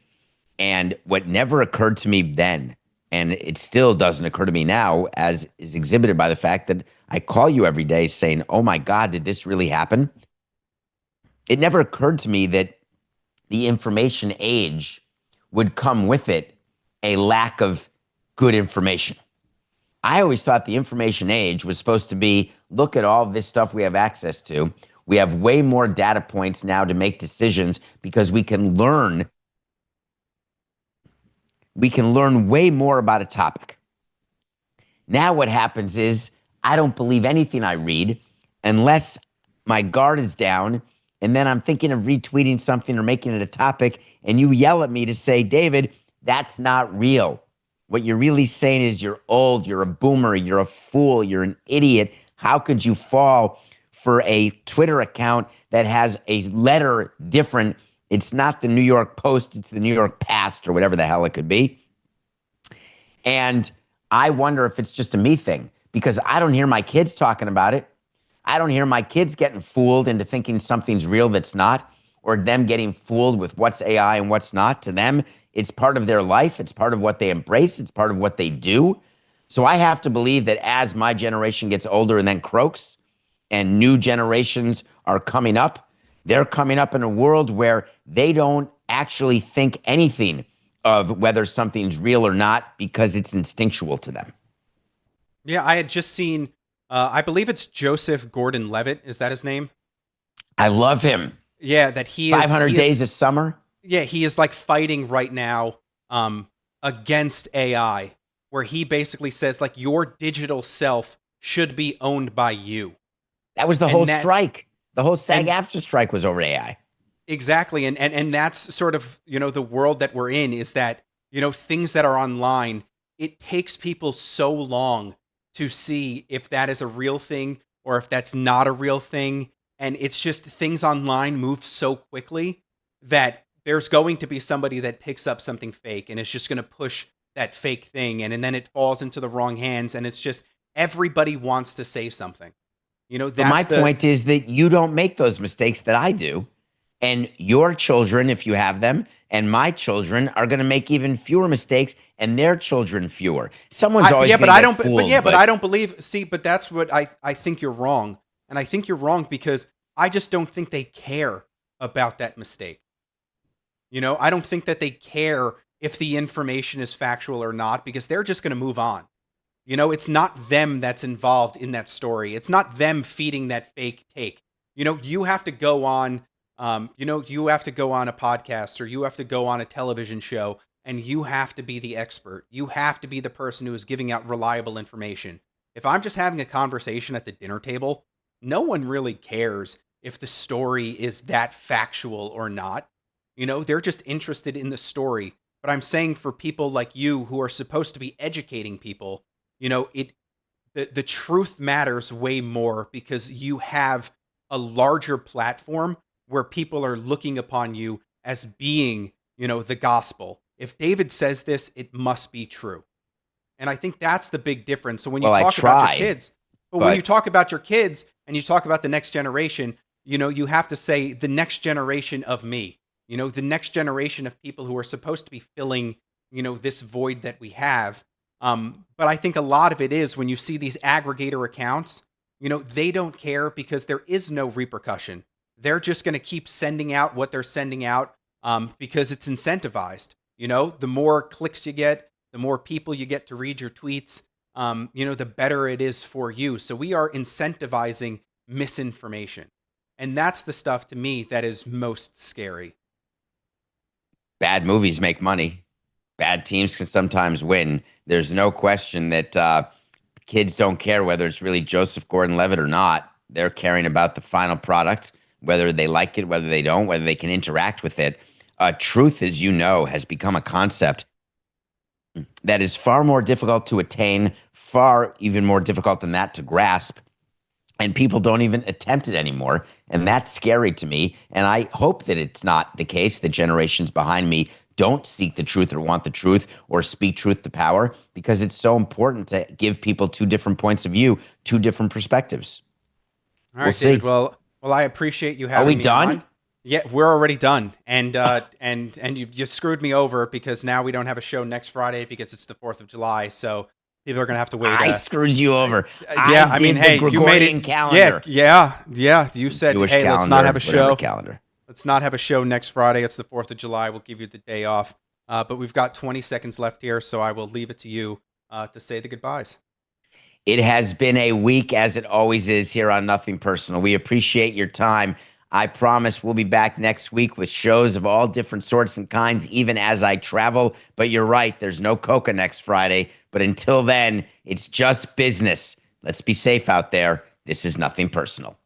And what never occurred to me then, and it still doesn't occur to me now, as is exhibited by the fact that I call you every day saying, oh my God, did this really happen? It never occurred to me that the information age would come with it a lack of good information. I always thought the information age was supposed to be, look at all this stuff we have access to. We have way more data points now to make decisions because we can learn way more about a topic. Now what happens is I don't believe anything I read unless my guard is down, and then I'm thinking of retweeting something or making it a topic, and you yell at me to say, David, that's not real. What you're really saying is you're old, you're a boomer, you're a fool, you're an idiot. How could you fall for a Twitter account that has a letter different? It's not the New York Post, it's the New York Past or whatever the hell it could be. And I wonder if it's just a me thing, because I don't hear my kids talking about it. I don't hear my kids getting fooled into thinking something's real that's not, or them getting fooled with what's AI and what's not. To them, it's part of their life. It's part of what they embrace. It's part of what they do. So I have to believe that as my generation gets older and then croaks and new generations are coming up, they're coming up in a world where they don't actually think anything of whether something's real or not because it's instinctual to them. Yeah, I had just seen, I believe it's Joseph Gordon-Levitt. Is that his name? I love him. Yeah, that he is 500 Days of Summer. Yeah, he is like fighting right now against AI, where he basically says like your digital self should be owned by you. That was the whole strike. The whole SAG-AFTRA strike was over AI. Exactly. And that's sort of, the world that we're in is that, things that are online, it takes people so long to see if that is a real thing or if that's not a real thing. And it's just things online move so quickly that there's going to be somebody that picks up something fake and is just going to push that fake thing. And then it falls into the wrong hands. And it's just everybody wants to say something. That's my point is that you don't make those mistakes that I do. And your children, if you have them, and my children are going to make even fewer mistakes, and their children fewer. Someone's always going to get fooled. But I don't believe. See, but that's what I think you're wrong, and I think you're wrong because I just don't think they care about that mistake. I don't think that they care if the information is factual or not because they're just going to move on. It's not them that's involved in that story. It's not them feeding that fake take. You have to go on. You have to go on a podcast or you have to go on a television show and you have to be the expert. You have to be the person who is giving out reliable information. If I'm just having a conversation at the dinner table, no one really cares if the story is that factual or not. They're just interested in the story. But I'm saying for people like you who are supposed to be educating people, the truth matters way more because you have a larger platform where people are looking upon you as being, the gospel. If David says this, it must be true. And I think that's the big difference. So when you talk about your kids, when you talk about your kids and you talk about the next generation, you have to say the next generation of me, the next generation of people who are supposed to be filling, this void that we have. But I think a lot of it is when you see these aggregator accounts, they don't care because there is no repercussion. They're just going to keep sending out what they're sending out because it's incentivized. The more clicks you get, the more people you get to read your tweets, the better it is for you. So we are incentivizing misinformation. And that's the stuff to me that is most scary. Bad movies make money. Bad teams can sometimes win. There's no question that kids don't care whether it's really Joseph Gordon-Levitt or not. They're caring about the final product, whether they like it, whether they don't, whether they can interact with it. Truth, as you know, has become a concept that is far more difficult to attain, far even more difficult than that to grasp. And people don't even attempt it anymore. And that's scary to me. And I hope that it's not the case that generations behind me don't seek the truth or want the truth or speak truth to power, because it's so important to give people two different points of view, two different perspectives. All right, David. Well, I appreciate you having me. Are we done? On. Yeah, we're already done. And and you screwed me over because now we don't have a show next Friday because it's the 4th of July. So people are going to have to wait. I screwed you over. Yeah, I mean, hey, you made it. Calendar. Yeah. You said, Jewish hey, calendar, let's not have a show. Calendar. Let's not have a show next Friday. It's the 4th of July. We'll give you the day off. But we've got 20 seconds left here, so I will leave it to you to say the goodbyes. It has been a week, as it always is here on Nothing Personal. We appreciate your time. I promise we'll be back next week with shows of all different sorts and kinds, even as I travel. But you're right, there's no Coca next Friday. But until then, it's just business. Let's be safe out there. This is Nothing Personal.